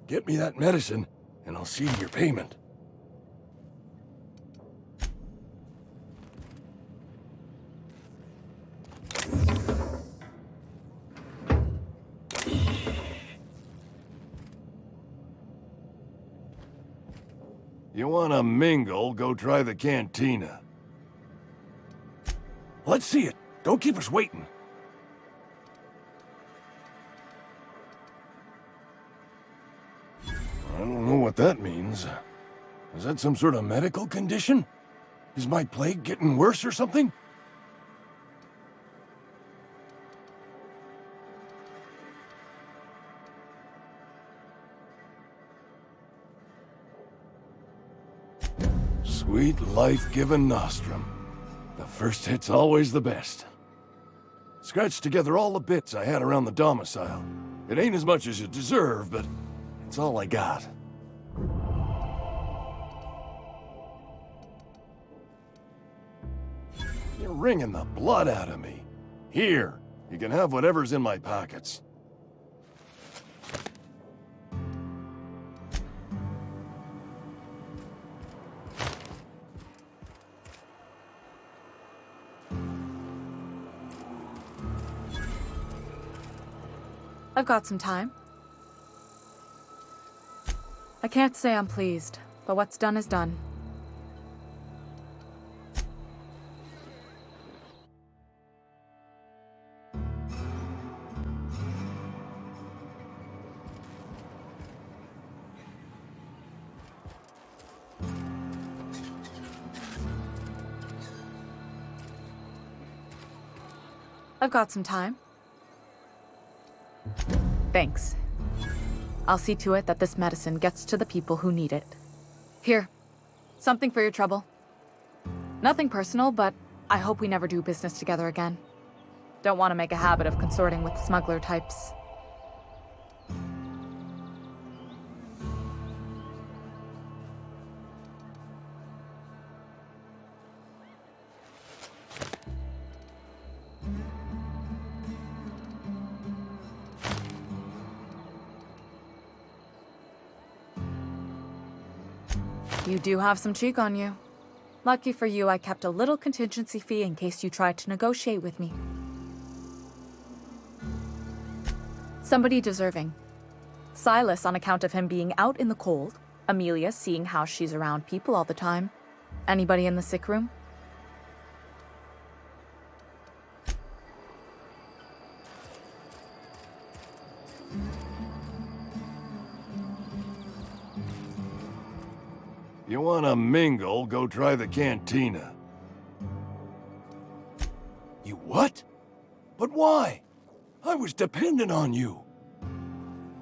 Get me that medicine, and I'll see to your payment. You wanna mingle, go try the cantina. Let's see it. Don't keep us waiting. I don't know what that means. Is that some sort of medical condition? Is my plague getting worse or something? Sweet life-giving nostrum. The first hit's always the best. Scratched together all the bits I had around the domicile. It ain't as much as you deserve, but it's all I got. You're wringing the blood out of me. Here, you can have whatever's in my pockets. I've got some time. I can't say I'm pleased, but what's done is done. I've got some time. Thanks. I'll see to it that this medicine gets to the people who need it. Here, something for your trouble. Nothing personal, but I hope we never do business together again. Don't want to make a habit of consorting with smuggler types. You do have some cheek on you. Lucky for you, I kept a little contingency fee in case you tried to negotiate with me. Somebody deserving. Silas on account of him being out in the cold. Amelia seeing how she's around people all the time. Anybody in the sick room? You wanna mingle, go try the cantina. You what? But why? I was dependent on you.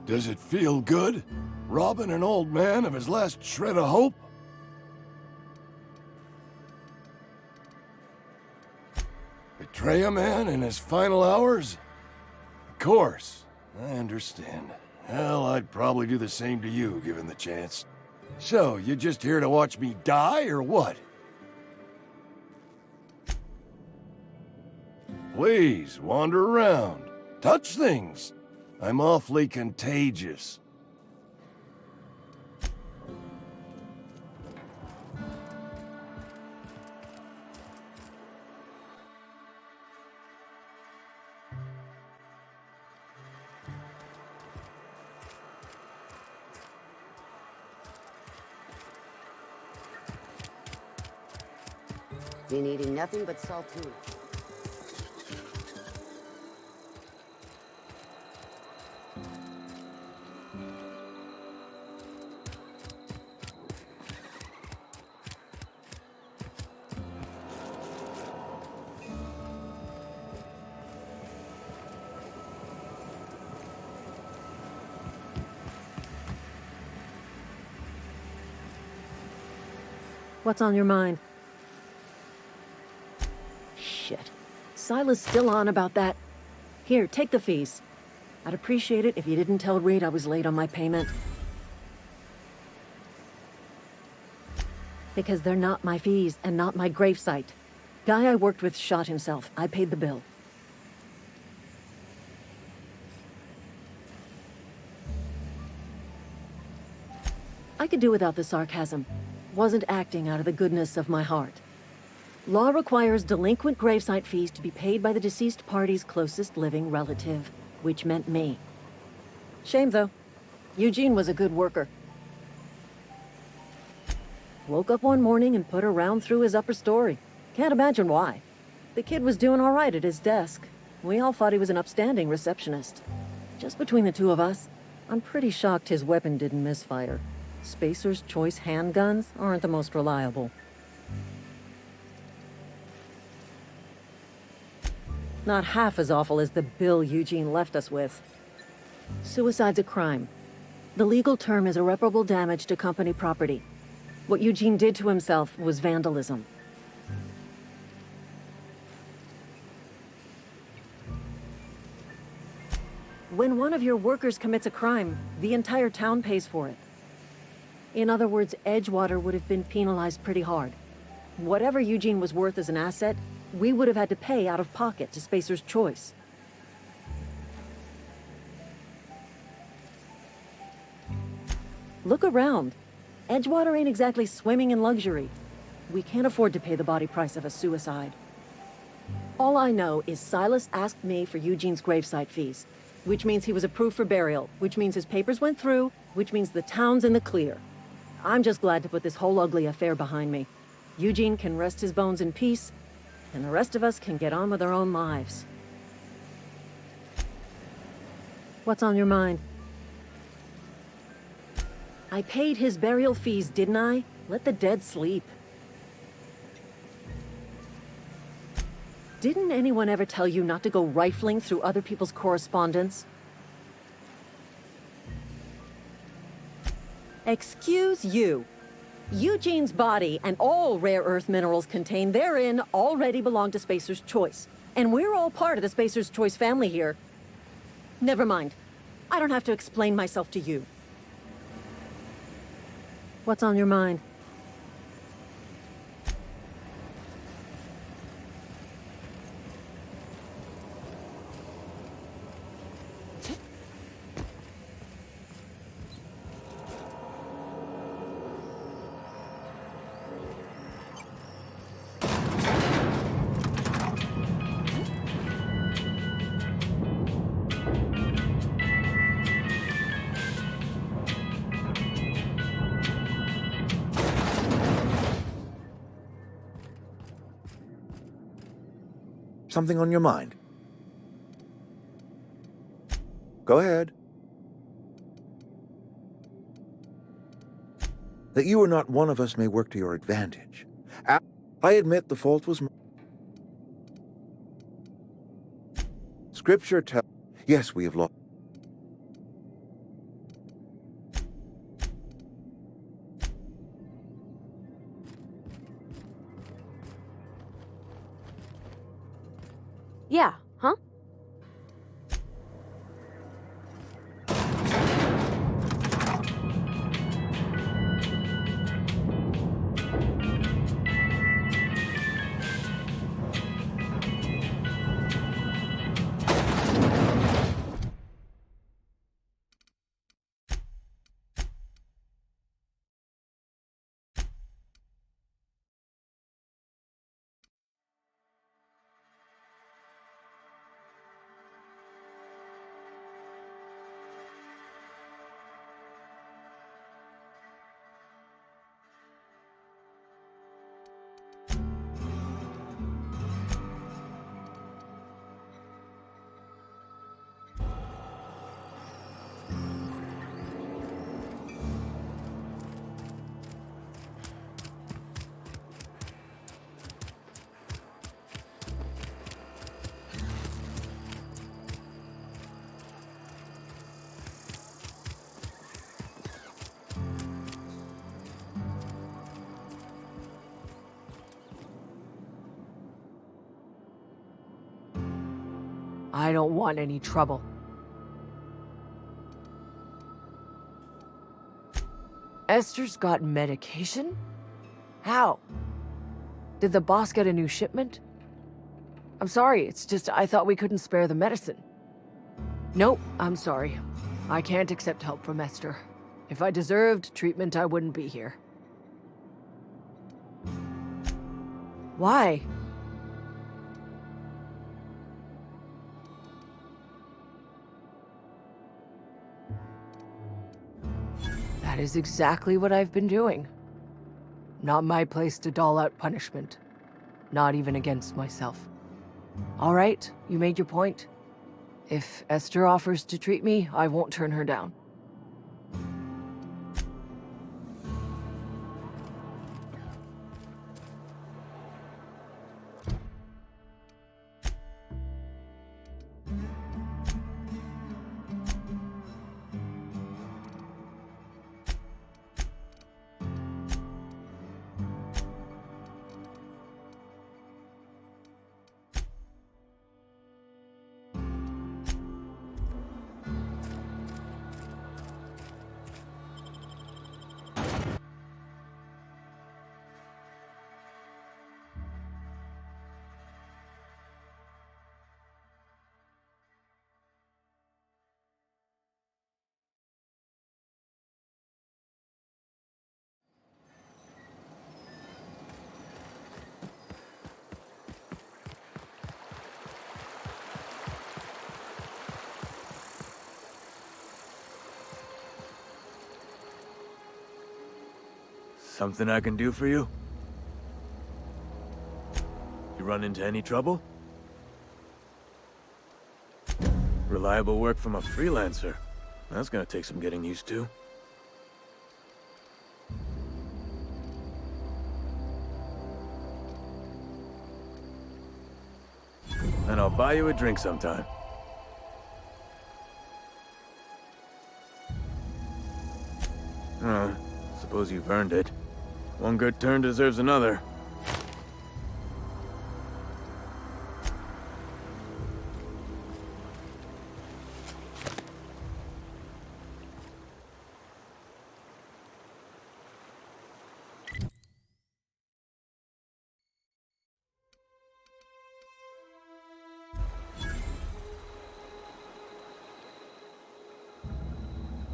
Does it feel good? Robbing an old man of his last shred of hope? Betray a man in his final hours? Of course, I understand. Hell, I'd probably do the same to you, given the chance. So, you just here to watch me die, or what? Please, wander around. Touch things. I'm awfully contagious. Been eating nothing but salt tuna. What's on your mind? Shit. Silas still on about that. Here, take the fees. I'd appreciate it if you didn't tell Reed I was late on my payment. Because they're not my fees and not my gravesite. Guy I worked with shot himself. I paid the bill. I could do without the sarcasm. Wasn't acting out of the goodness of my heart. Law requires delinquent gravesite fees to be paid by the deceased party's closest living relative, which meant me. Shame, though. Eugene was a good worker. Woke up one morning and put a round through his upper story. Can't imagine why. The kid was doing all right at his desk. We all thought he was an upstanding receptionist. Just between the two of us, I'm pretty shocked his weapon didn't misfire. Spacer's Choice handguns aren't the most reliable. Not half as awful as the bill Eugene left us with. Suicide's a crime. The legal term is irreparable damage to company property. What Eugene did to himself was vandalism. When one of your workers commits a crime, the entire town pays for it. In other words, Edgewater would have been penalized pretty hard. Whatever Eugene was worth as an asset, we would have had to pay out of pocket to Spacer's Choice. Look around. Edgewater ain't exactly swimming in luxury. We can't afford to pay the body price of a suicide. All I know is Silas asked me for Eugene's gravesite fees. which means he was approved for burial, which means his papers went through, which means the town's in the clear. I'm just glad to put this whole ugly affair behind me. Eugene can rest his bones in peace, and the rest of us can get on with our own lives. What's on your mind? I paid his burial fees, didn't I? Let the dead sleep. Didn't anyone ever tell you not to go rifling through other people's correspondence? Excuse you. Eugene's body and all rare earth minerals contained therein already belong to Spacer's Choice. And we're all part of the Spacer's Choice family here. Never mind. I don't have to explain myself to you. What's on your mind? Something on your mind? Go ahead. That you are not one of us may work to your advantage. I admit the fault was mine. Scripture tells... Yes, we have lost... Yeah, huh? I don't want any trouble. Esther's got medication? How? Did the boss get a new shipment? I'm sorry, it's just I thought we couldn't spare the medicine. Nope, I'm sorry. I can't accept help from Esther. If I deserved treatment, I wouldn't be here. Why? That is exactly what I've been doing. Not my place to dole out punishment. Not even against myself. All right, you made your point. If Esther offers to treat me, I won't turn her down. Something I can do for you? You run into any trouble? Reliable work from a freelancer. That's gonna take some getting used to. And I'll buy you a drink sometime. Suppose you've earned it. One good turn deserves another.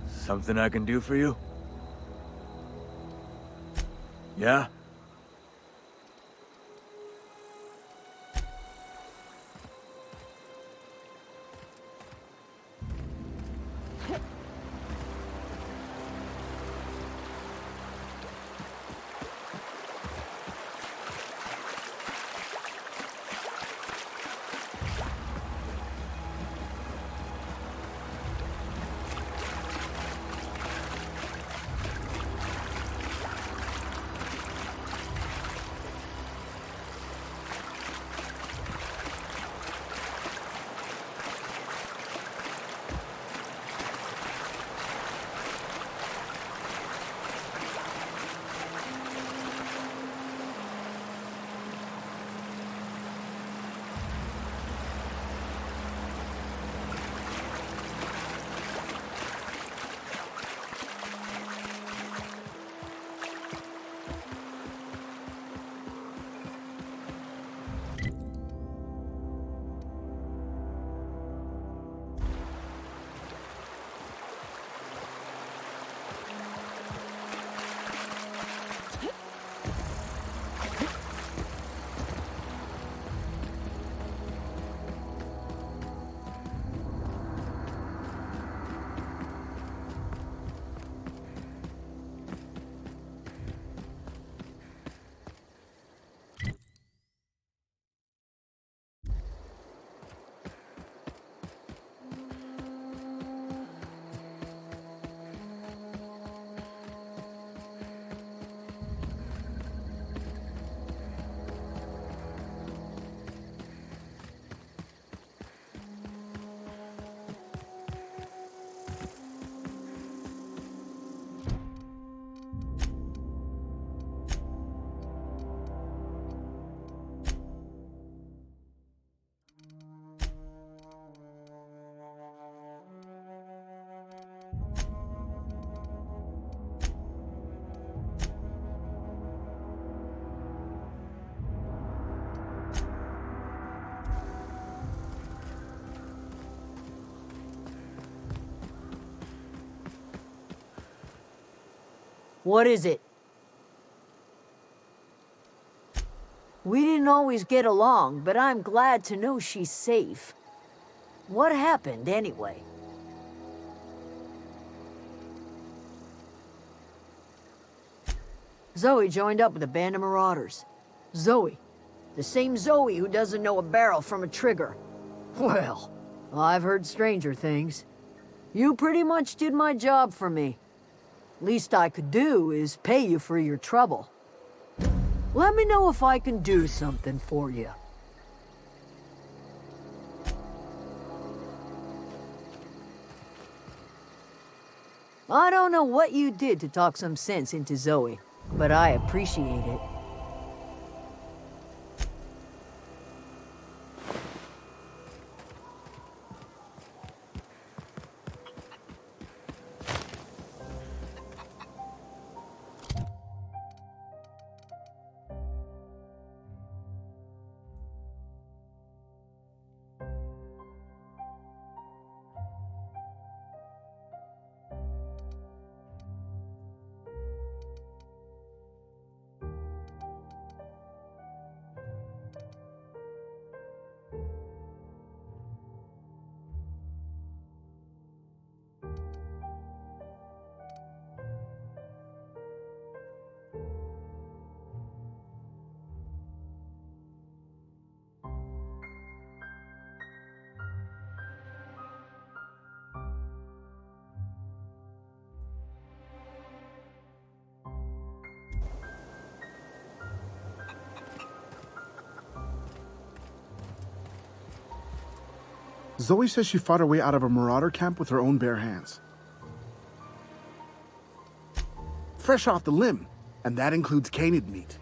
Something I can do for you? Yeah? What is it? We didn't always get along, but I'm glad to know she's safe. What happened, anyway? Zoe joined up with a band of marauders. Zoe. The same Zoe who doesn't know a barrel from a trigger. Well, I've heard stranger things. You pretty much did my job for me. Least I could do is pay you for your trouble. Let me know if I can do something for you. I don't know what you did to talk some sense into Zoe, but I appreciate it. Zoe says she fought her way out of a marauder camp with her own bare hands. Fresh off the limb, and that includes canid meat.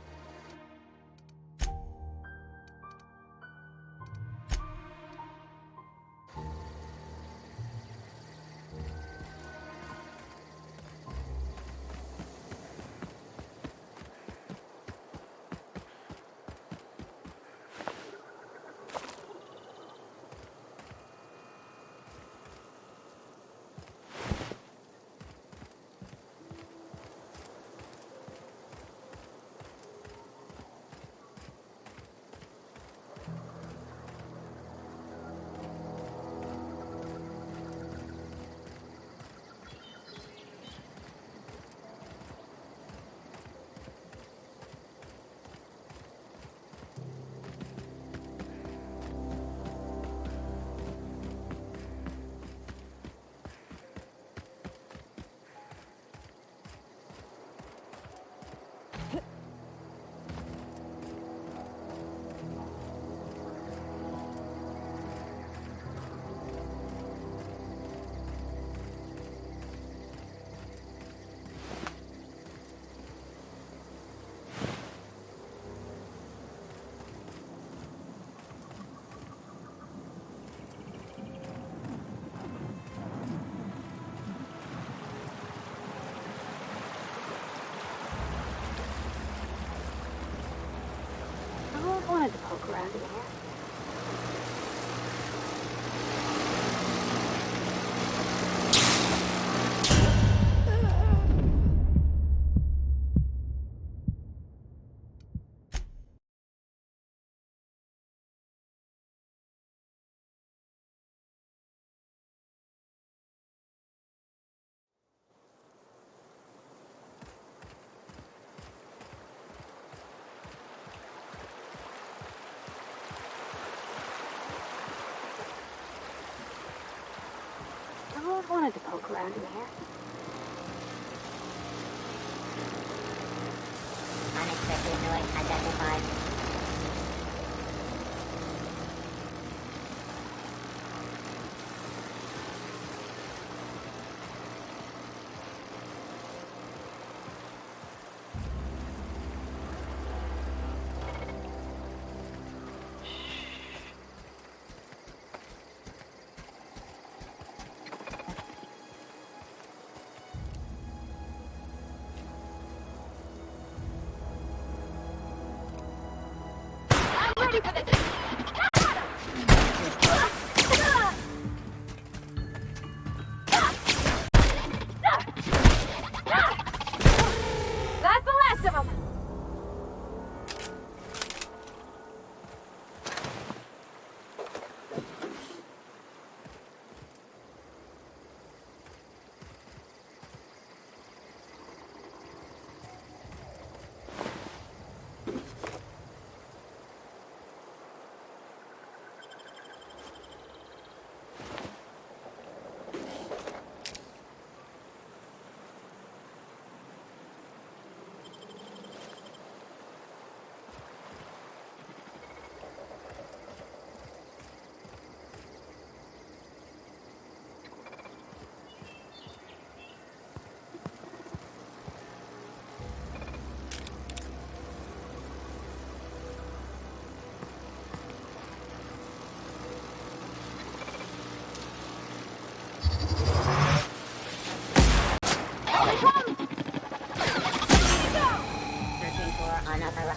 I wanted to poke around in here. I wanted to poke around in here. Unexpected noise identified. That's the last of them! Searching for another.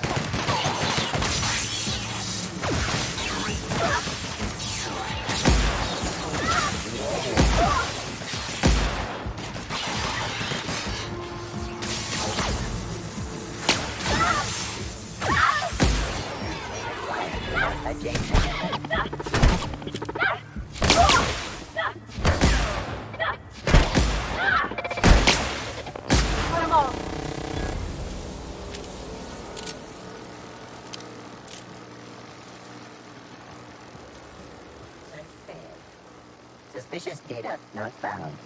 Put 'em all. Suspicious data not found.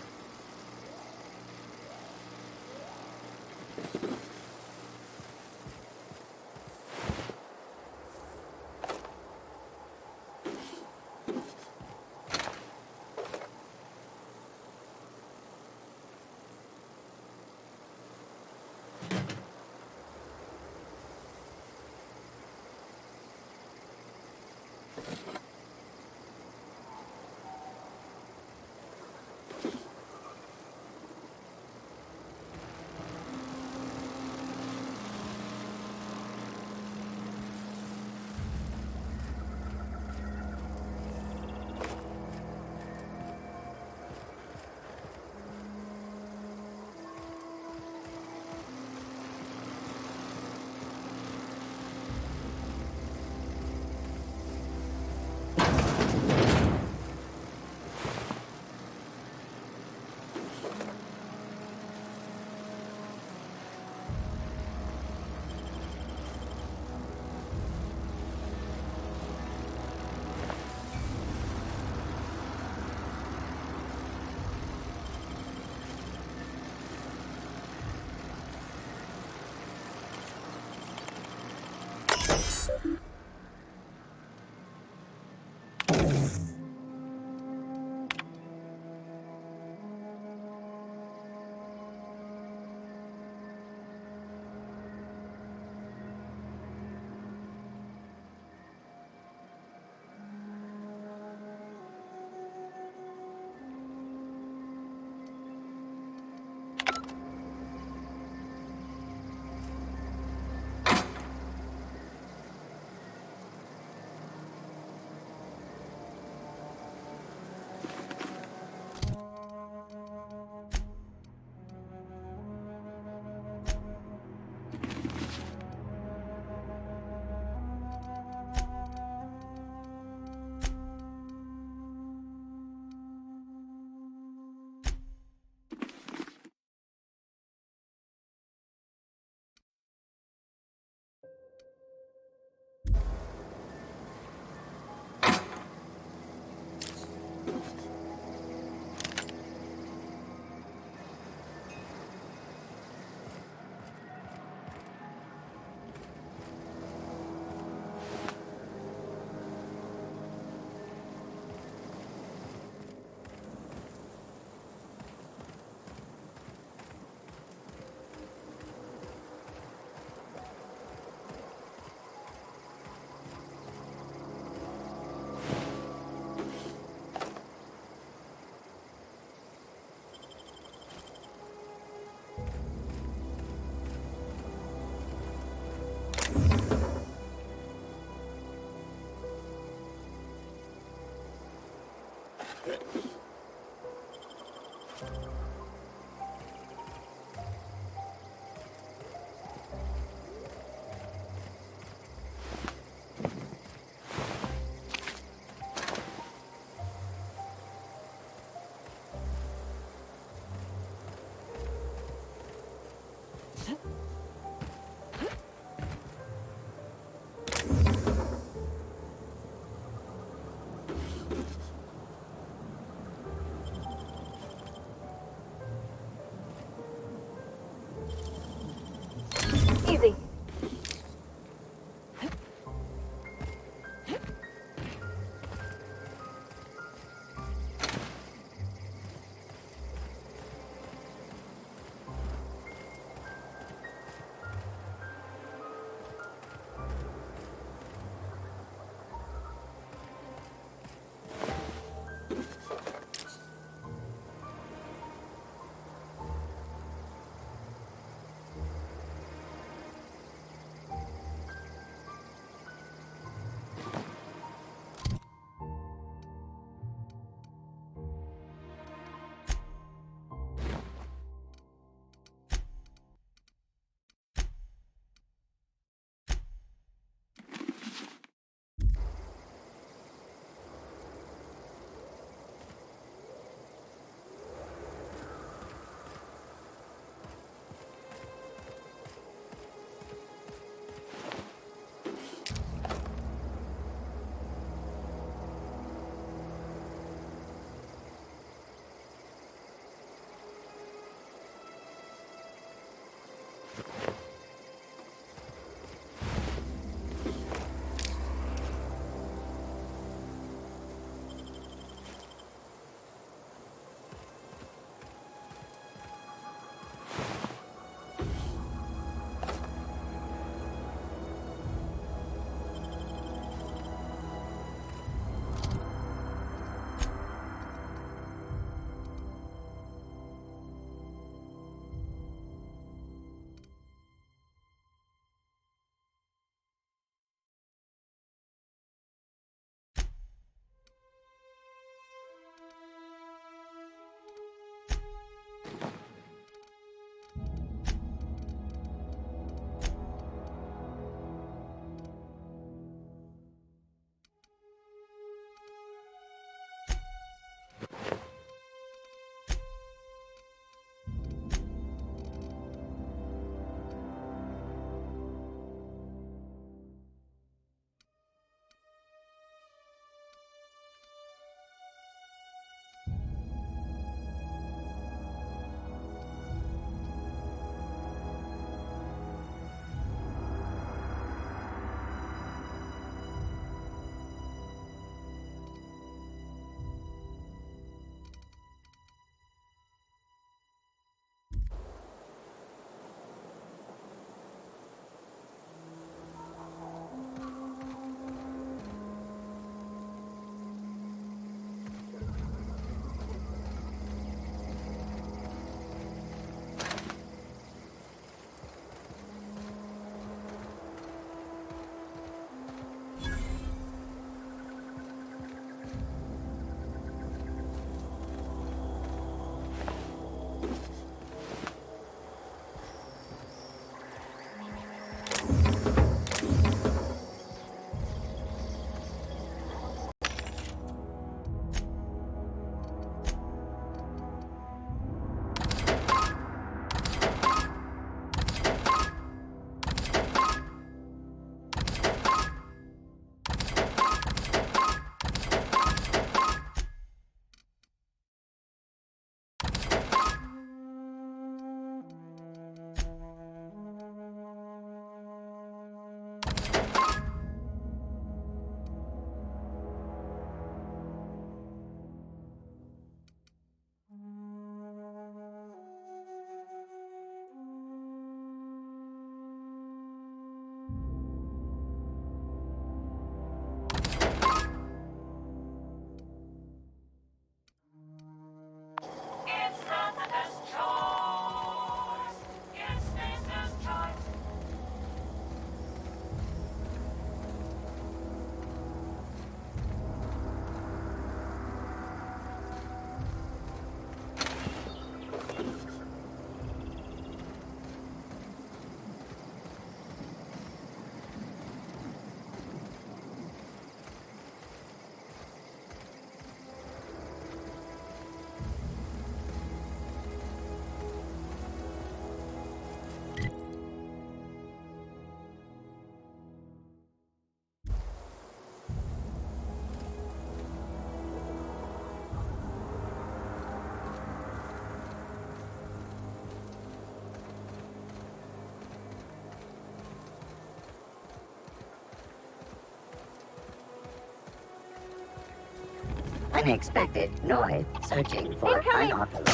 Unexpected noise. Searching for unauthorized.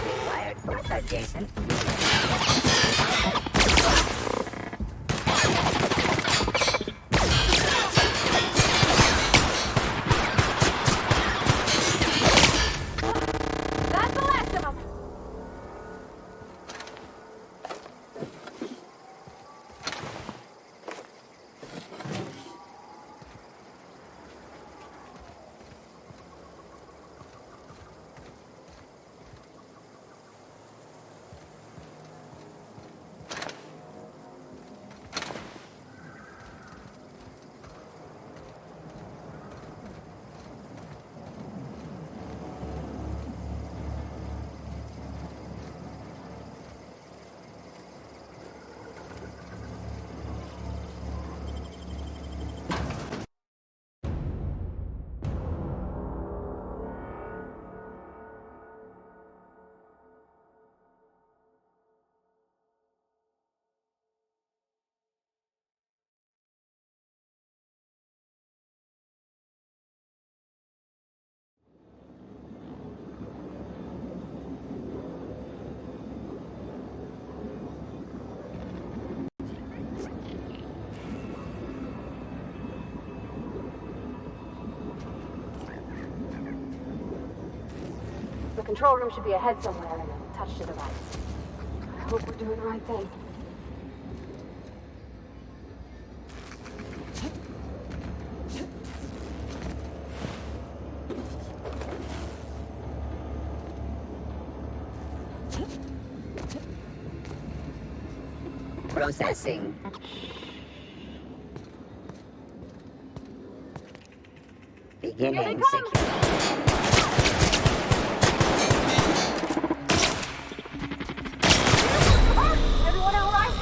Required for adjacent. That's the last of them. The control room should be ahead somewhere and a touch to the right. I hope we're doing the right thing. Processing. Beginning secure. Everyone all right?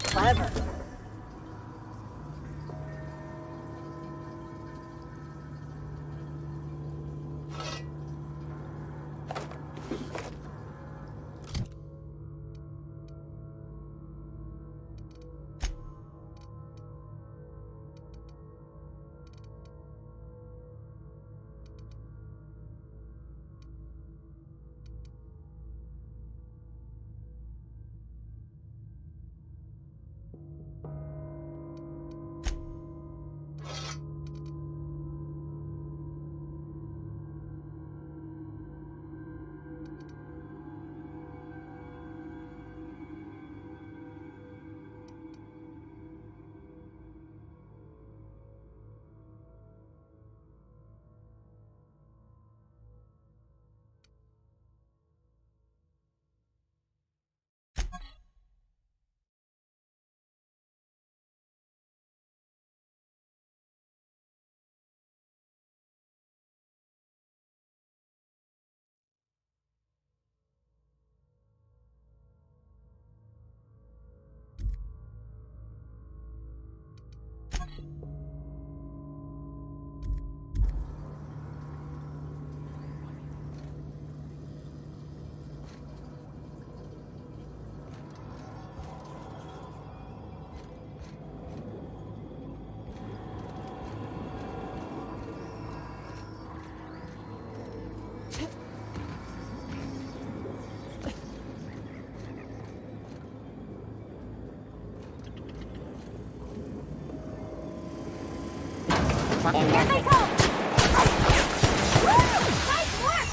Clever. Here they come! Woo! Nice work!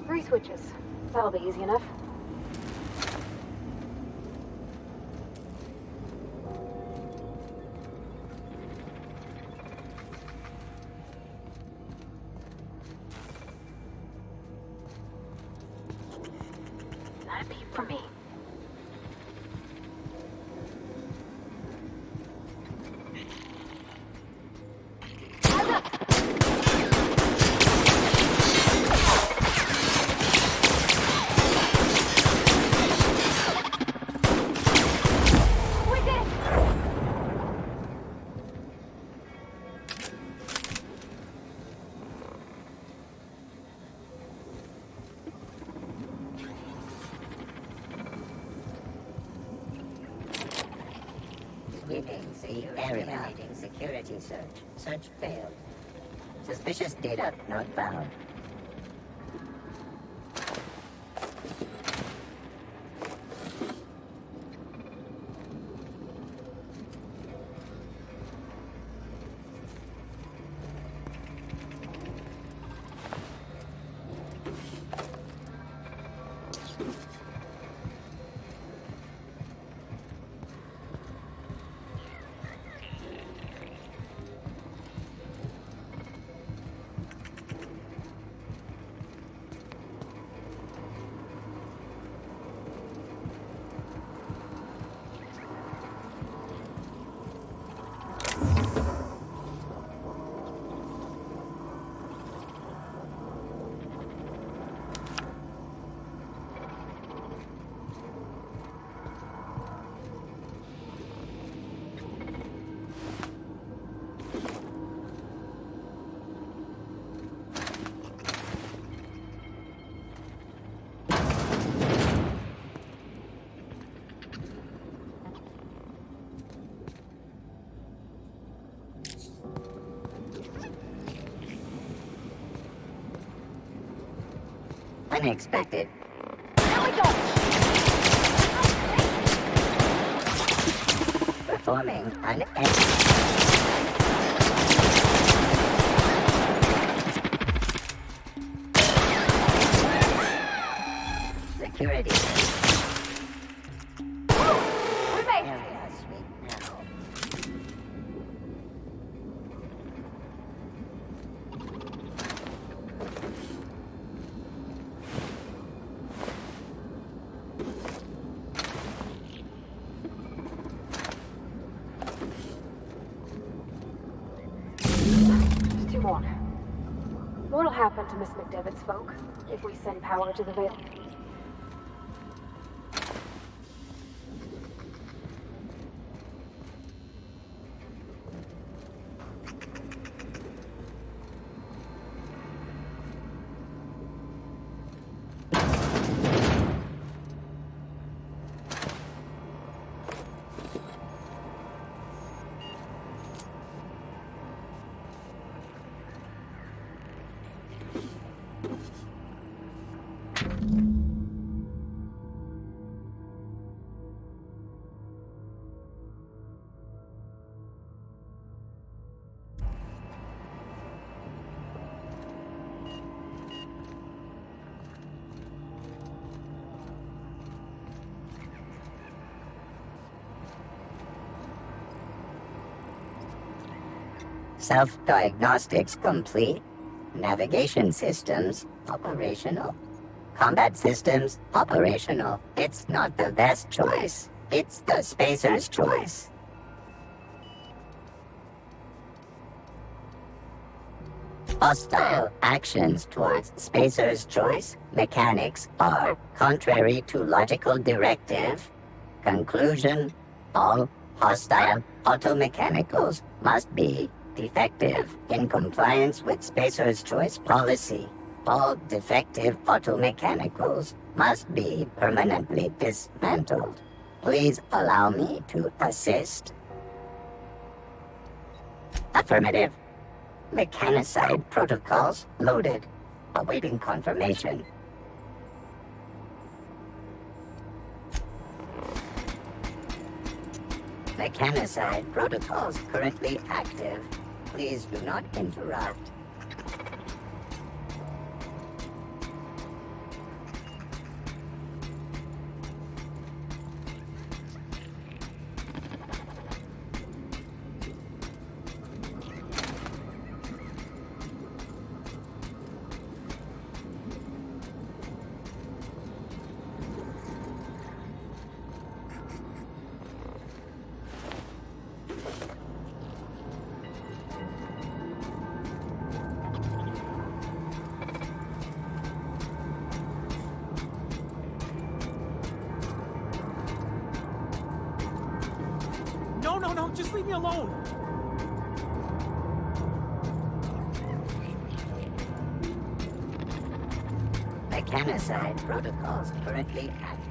Three switches. That'll be easy enough. Not a peep from me. Sweeping the area. Security search. Search failed. Suspicious data not found. Unexpected. Here we go! Performing an security. We made it! Area sweep now. Just two more. What'll happen to Miss McDevitt's folk if we send power to the Vale? Self-diagnostics complete. Navigation systems operational. Combat systems operational. It's not the best choice. It's the spacer's choice. Hostile actions towards Spacer's Choice mechanics are contrary to logical directive. Conclusion: all hostile automechanicals must be defective in compliance with Spacer's Choice policy. All defective automechanicals must be permanently dismantled. Please allow me to assist. Affirmative. Mechanicide protocols loaded. Awaiting confirmation. Mechanicide protocols currently active. Please do not interrupt. No, just leave me alone! Mechanicide protocols currently active.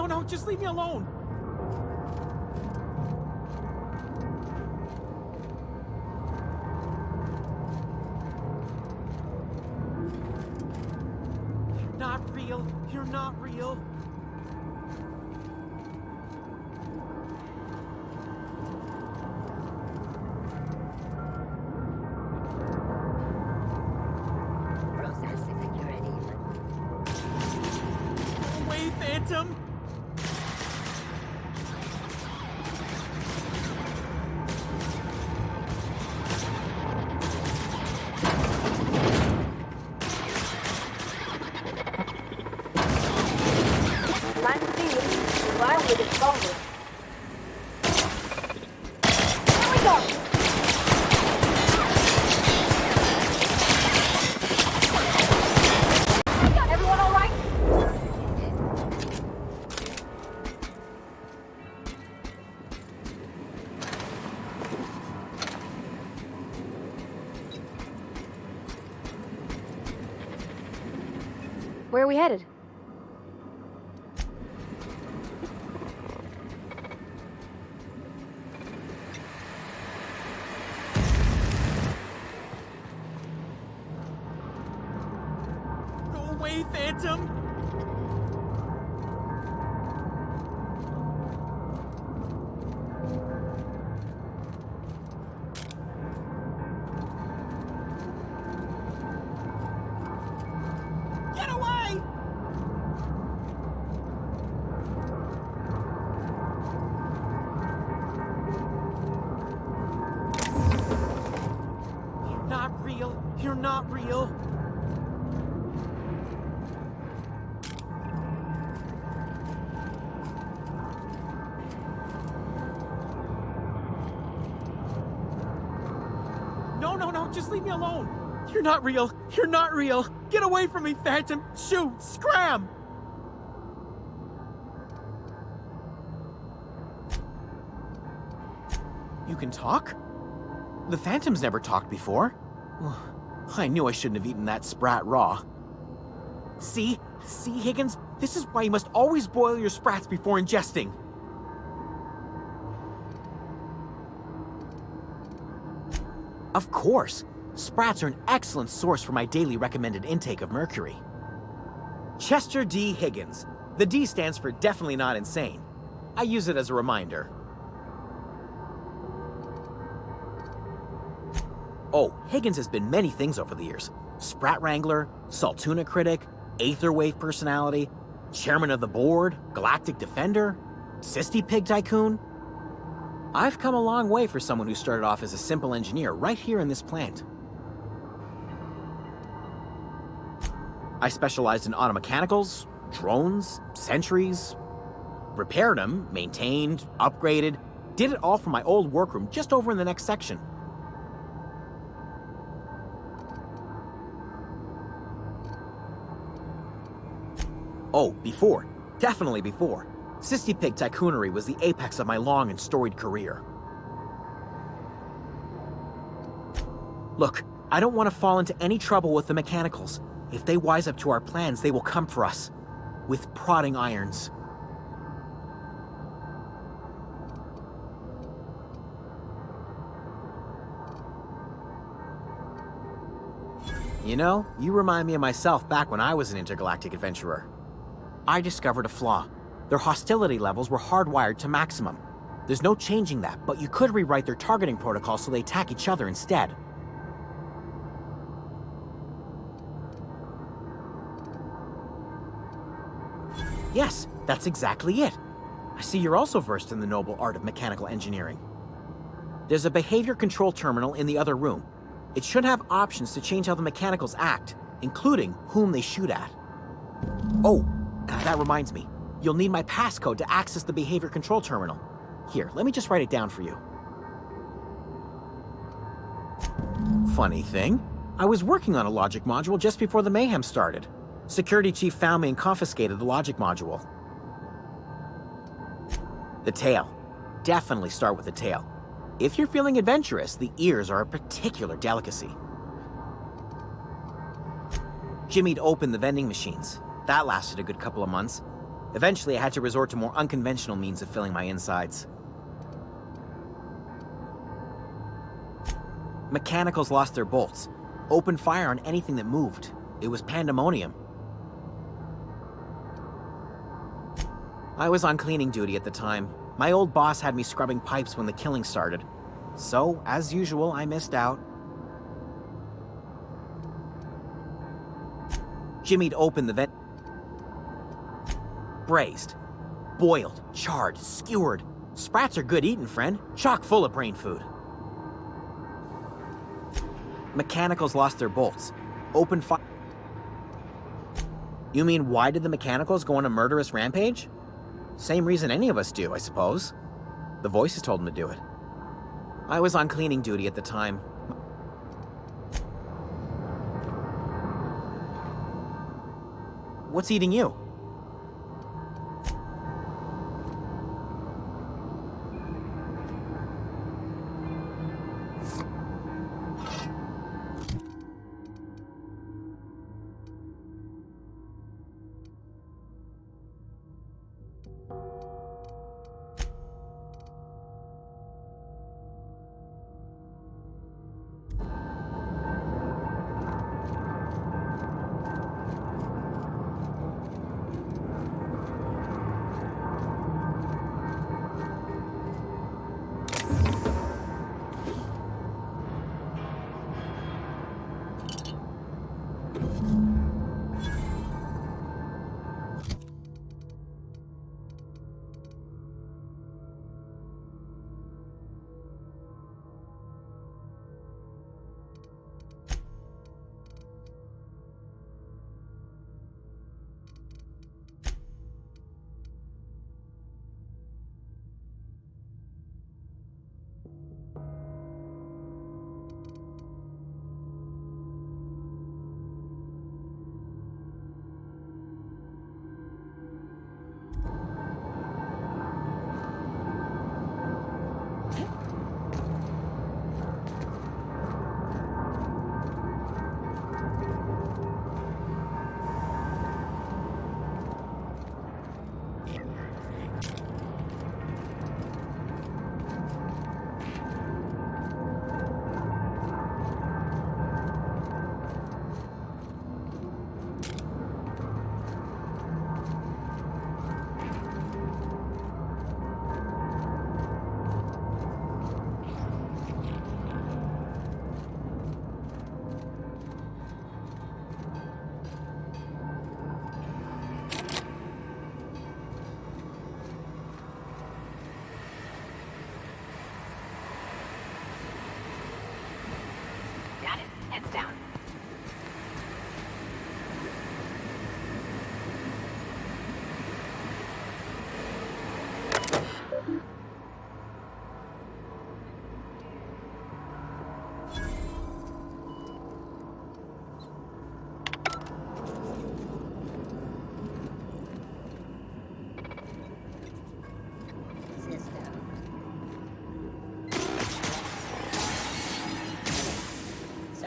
No, just leave me alone! You're not real. You're not real. Process security. Go away, Phantom! Where are we headed? Go away, Phantom! Just leave me alone! You're not real! You're not real! Get away from me, Phantom! Shoot! Scram! You can talk? The Phantom's never talked before. I knew I shouldn't have eaten that sprat raw. See? See, Higgins? This is why you must always boil your sprats before ingesting. Of course. Sprats are an excellent source for my daily recommended intake of mercury. Chester D. Higgins. The D stands for definitely not insane. I use it as a reminder. Oh, Higgins has been many things over the years. Sprat Wrangler, Saltuna critic, Aetherwave personality, chairman of the board, galactic defender, Cysty Pig tycoon. I've come a long way for someone who started off as a simple engineer right here in this plant. I specialized in automechanicals, drones, sentries, repaired them, maintained, upgraded, did it all from my old workroom just over in the next section. Oh, before. Definitely before. Cysty Pig tycoonery was the apex of my long and storied career. Look, I don't want to fall into any trouble with the mechanicals. If they wise up to our plans, they will come for us. With prodding irons. You know, you remind me of myself back when I was an intergalactic adventurer. I discovered a flaw. Their hostility levels were hardwired to maximum. There's no changing that, but you could rewrite their targeting protocol so they attack each other instead. Yes, that's exactly it. I see you're also versed in the noble art of mechanical engineering. There's a behavior control terminal in the other room. It should have options to change how the mechanicals act, including whom they shoot at. Oh, that reminds me. You'll need my passcode to access the behavior control terminal. Here, let me just write it down for you. Funny thing, I was working on a logic module just before the mayhem started. Security chief found me and confiscated the logic module. The tail. Definitely start with the tail. If you're feeling adventurous, the ears are a particular delicacy. Jimmy'd opened the vending machines. That lasted a good couple of months. Eventually, I had to resort to more unconventional means of filling my insides. Mechanicals lost their bolts. Opened fire on anything that moved. It was pandemonium. I was on cleaning duty at the time. My old boss had me scrubbing pipes when the killing started. So, as usual, I missed out. Jimmy'd opened the vent. Braised. Boiled, charred, skewered. Sprats are good eating, friend. Chock full of brain food. Mechanicals lost their bolts. Opened fire. You mean, why did the mechanicals go on a murderous rampage? Same reason any of us do, I suppose. The voices told them to do it. I was on cleaning duty at the time. What's eating you?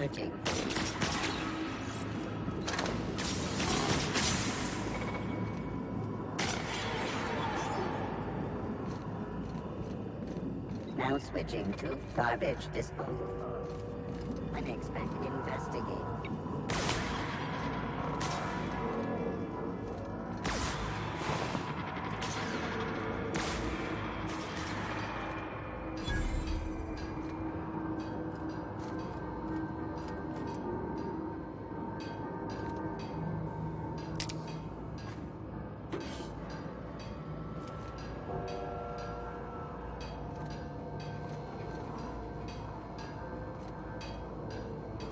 Searching. Now switching to garbage disposal. Unexpected investigate.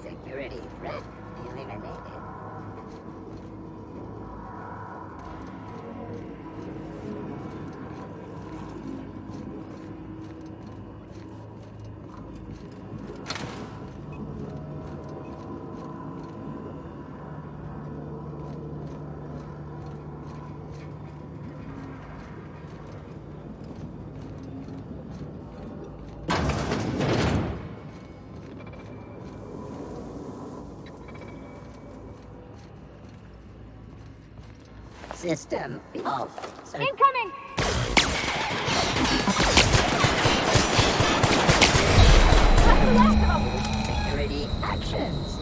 Security threat eliminated. System off. Incoming! Security actions.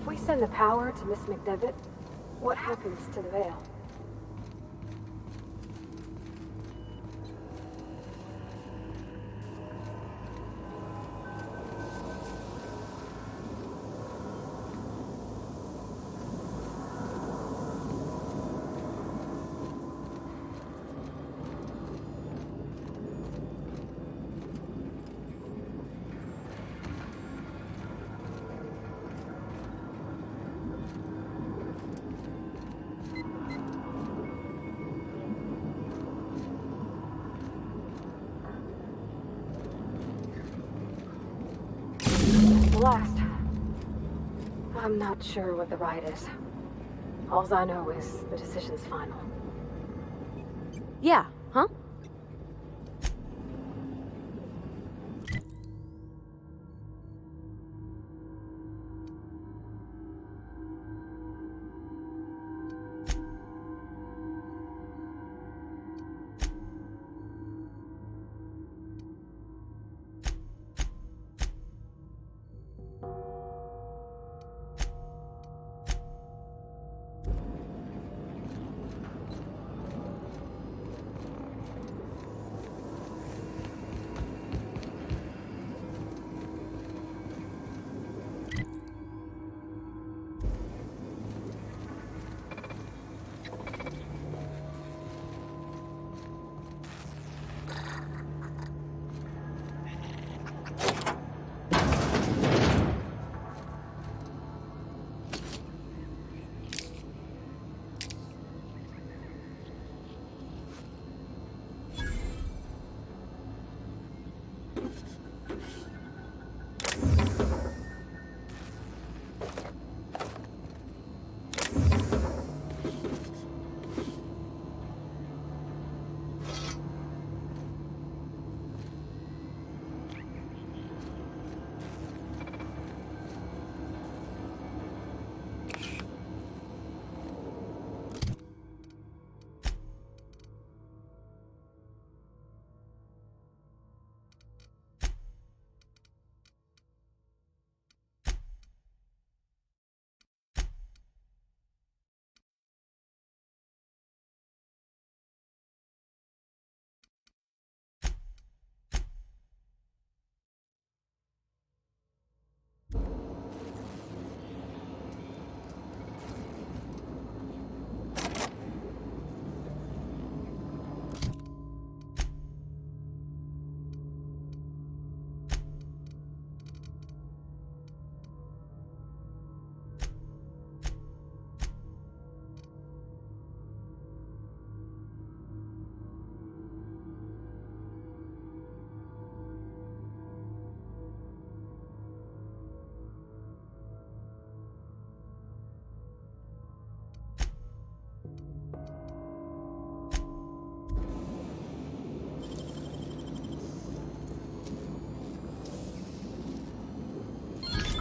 If we send the power to Miss McDevitt, what happens to the veil? Last. I'm not sure what the right is. Alls I know is the decision's final. Yeah, huh?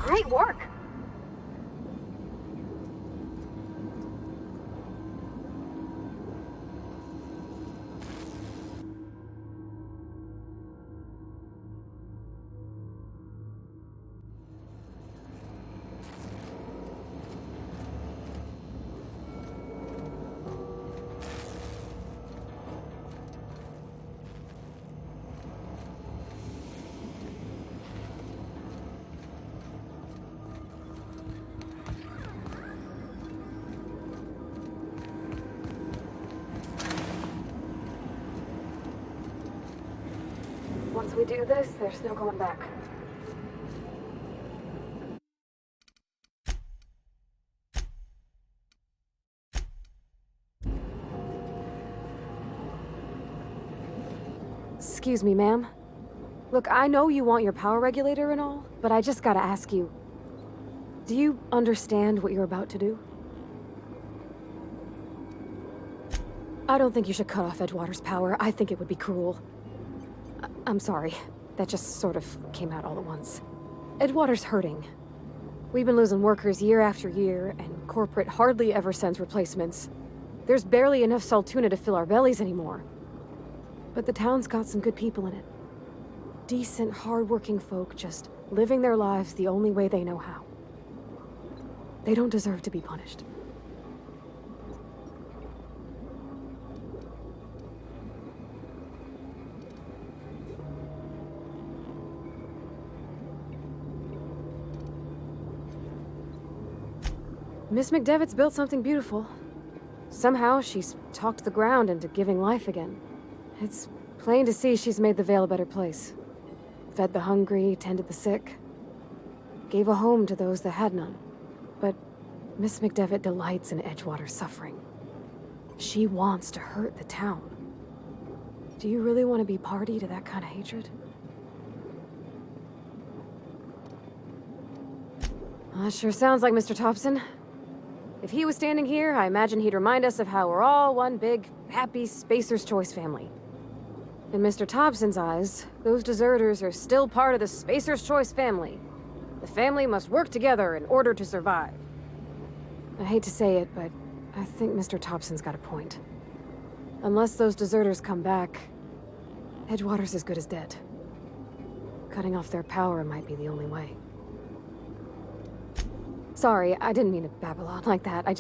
Great work! Once we do this, there's no going back. Excuse me, ma'am. Look, I know you want your power regulator and all, but I just gotta ask you. Do you understand what you're about to do? I don't think you should cut off Edgewater's power. I think it would be cruel. I'm sorry. That just sort of came out all at once. Edgewater's hurting. We've been losing workers year after year, and corporate hardly ever sends replacements. There's barely enough Saltuna to fill our bellies anymore. But the town's got some good people in it. Decent, hard-working folk just living their lives the only way they know how. They don't deserve to be punished. Miss McDevitt's built something beautiful. Somehow, she's talked the ground into giving life again. It's plain to see she's made the Vale a better place. Fed the hungry, tended the sick. Gave a home to those that had none. But Miss McDevitt delights in Edgewater's suffering. She wants to hurt the town. Do you really want to be party to that kind of hatred? Well, that sure sounds like Mr. Thompson. If he was standing here, I imagine he'd remind us of how we're all one big, happy Spacer's Choice family. In Mr. Thompson's eyes, those deserters are still part of the Spacer's Choice family. The family must work together in order to survive. I hate to say it, but I think Mr. Thompson's got a point. Unless those deserters come back, Edgewater's as good as dead. Cutting off their power might be the only way. Sorry, I didn't mean to babble on like that. I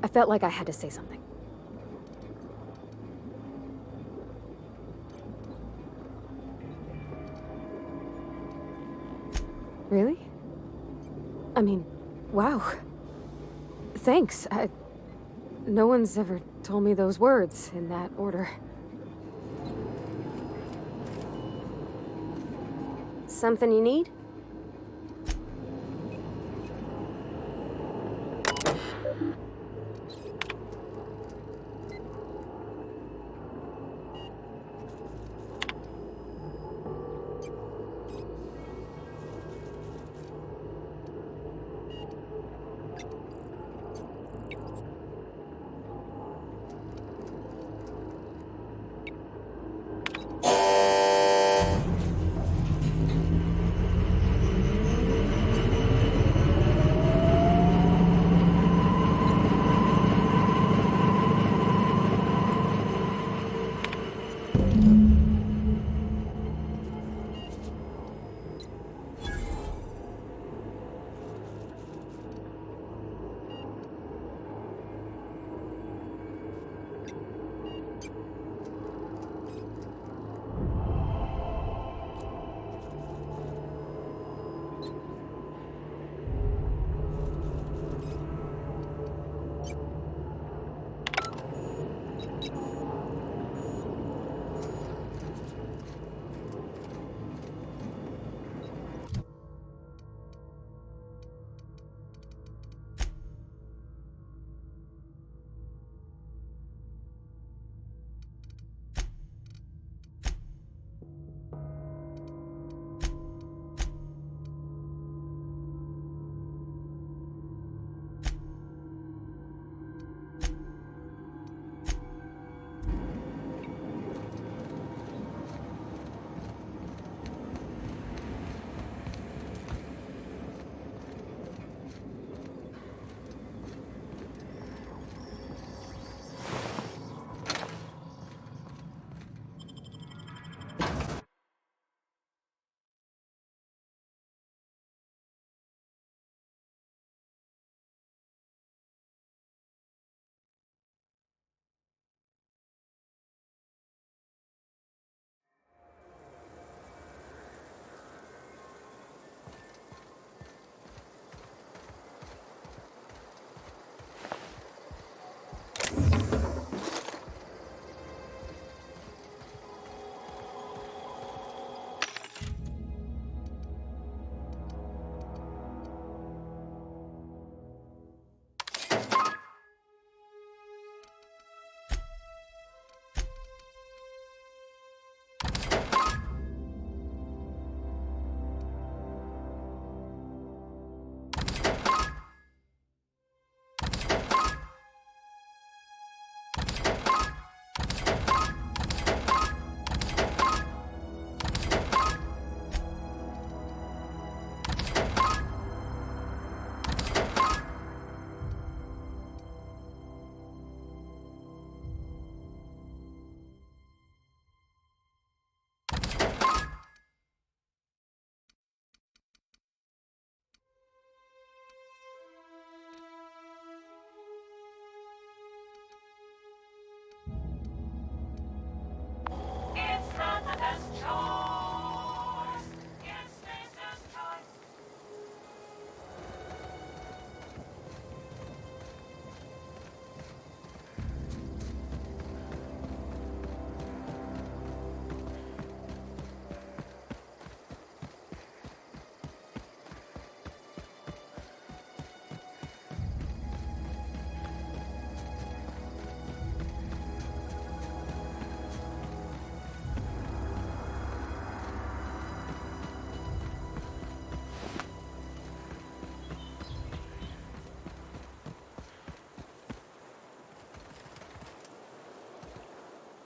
felt like I had to say something. Really? I mean, wow. Thanks. No one's ever told me those words in that order. Something you need?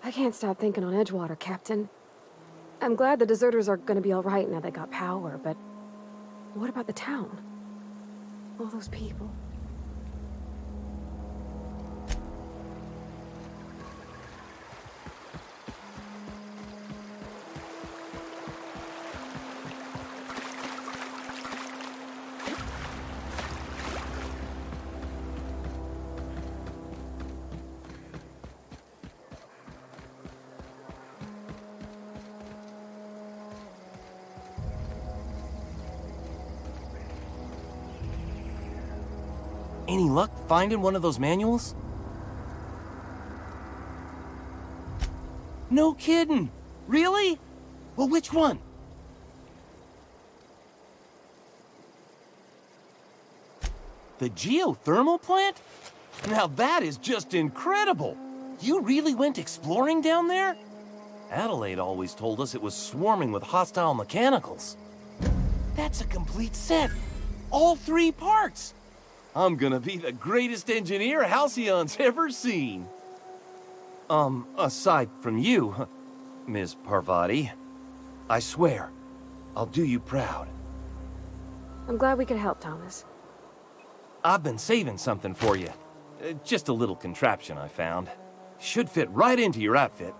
I can't stop thinking on Edgewater, Captain. I'm glad the deserters are gonna be all right now they got power, but what about the town? All those people. Any luck finding one of those manuals? No kidding! Really? Well, which one? The geothermal plant? Now that is just incredible! You really went exploring down there? Adelaide always told us it was swarming with hostile mechanicals. That's a complete set! All 3 parts! I'm gonna be the greatest engineer Halcyon's ever seen. Aside from you, Ms. Parvati, I swear, I'll do you proud. I'm glad we could help, Thomas. I've been saving something for you. Just a little contraption I found. Should fit right into your outfit.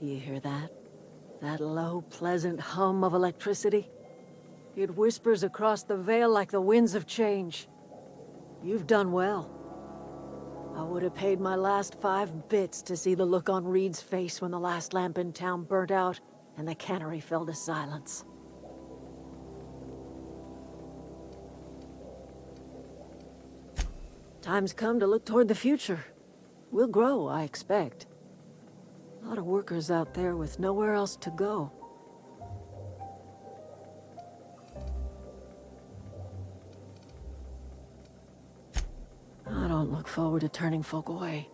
Do you hear that? That low, pleasant hum of electricity? It whispers across the Vale like the winds of change. You've done well. I would have paid my last 5 bits to see the look on Reed's face when the last lamp in town burnt out and the cannery fell to silence. Time's come to look toward the future. We'll grow, I expect. A lot of workers out there with nowhere else to go. I don't look forward to turning folk away.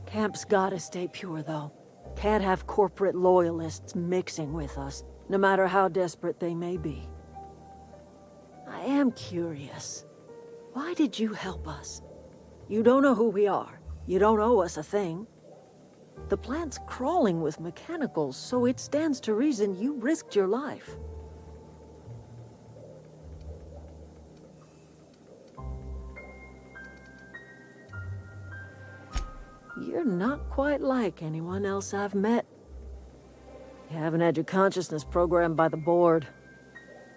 Camp's gotta stay pure, though. Can't have corporate loyalists mixing with us, no matter how desperate they may be. I am curious. Why did you help us? You don't know who we are. You don't owe us a thing. The plant's crawling with mechanicals, so it stands to reason you risked your life. You're not quite like anyone else I've met. You haven't had your consciousness programmed by the board.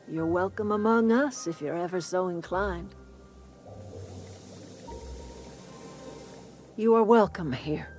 You're welcome among us if you're ever so inclined. You are welcome here.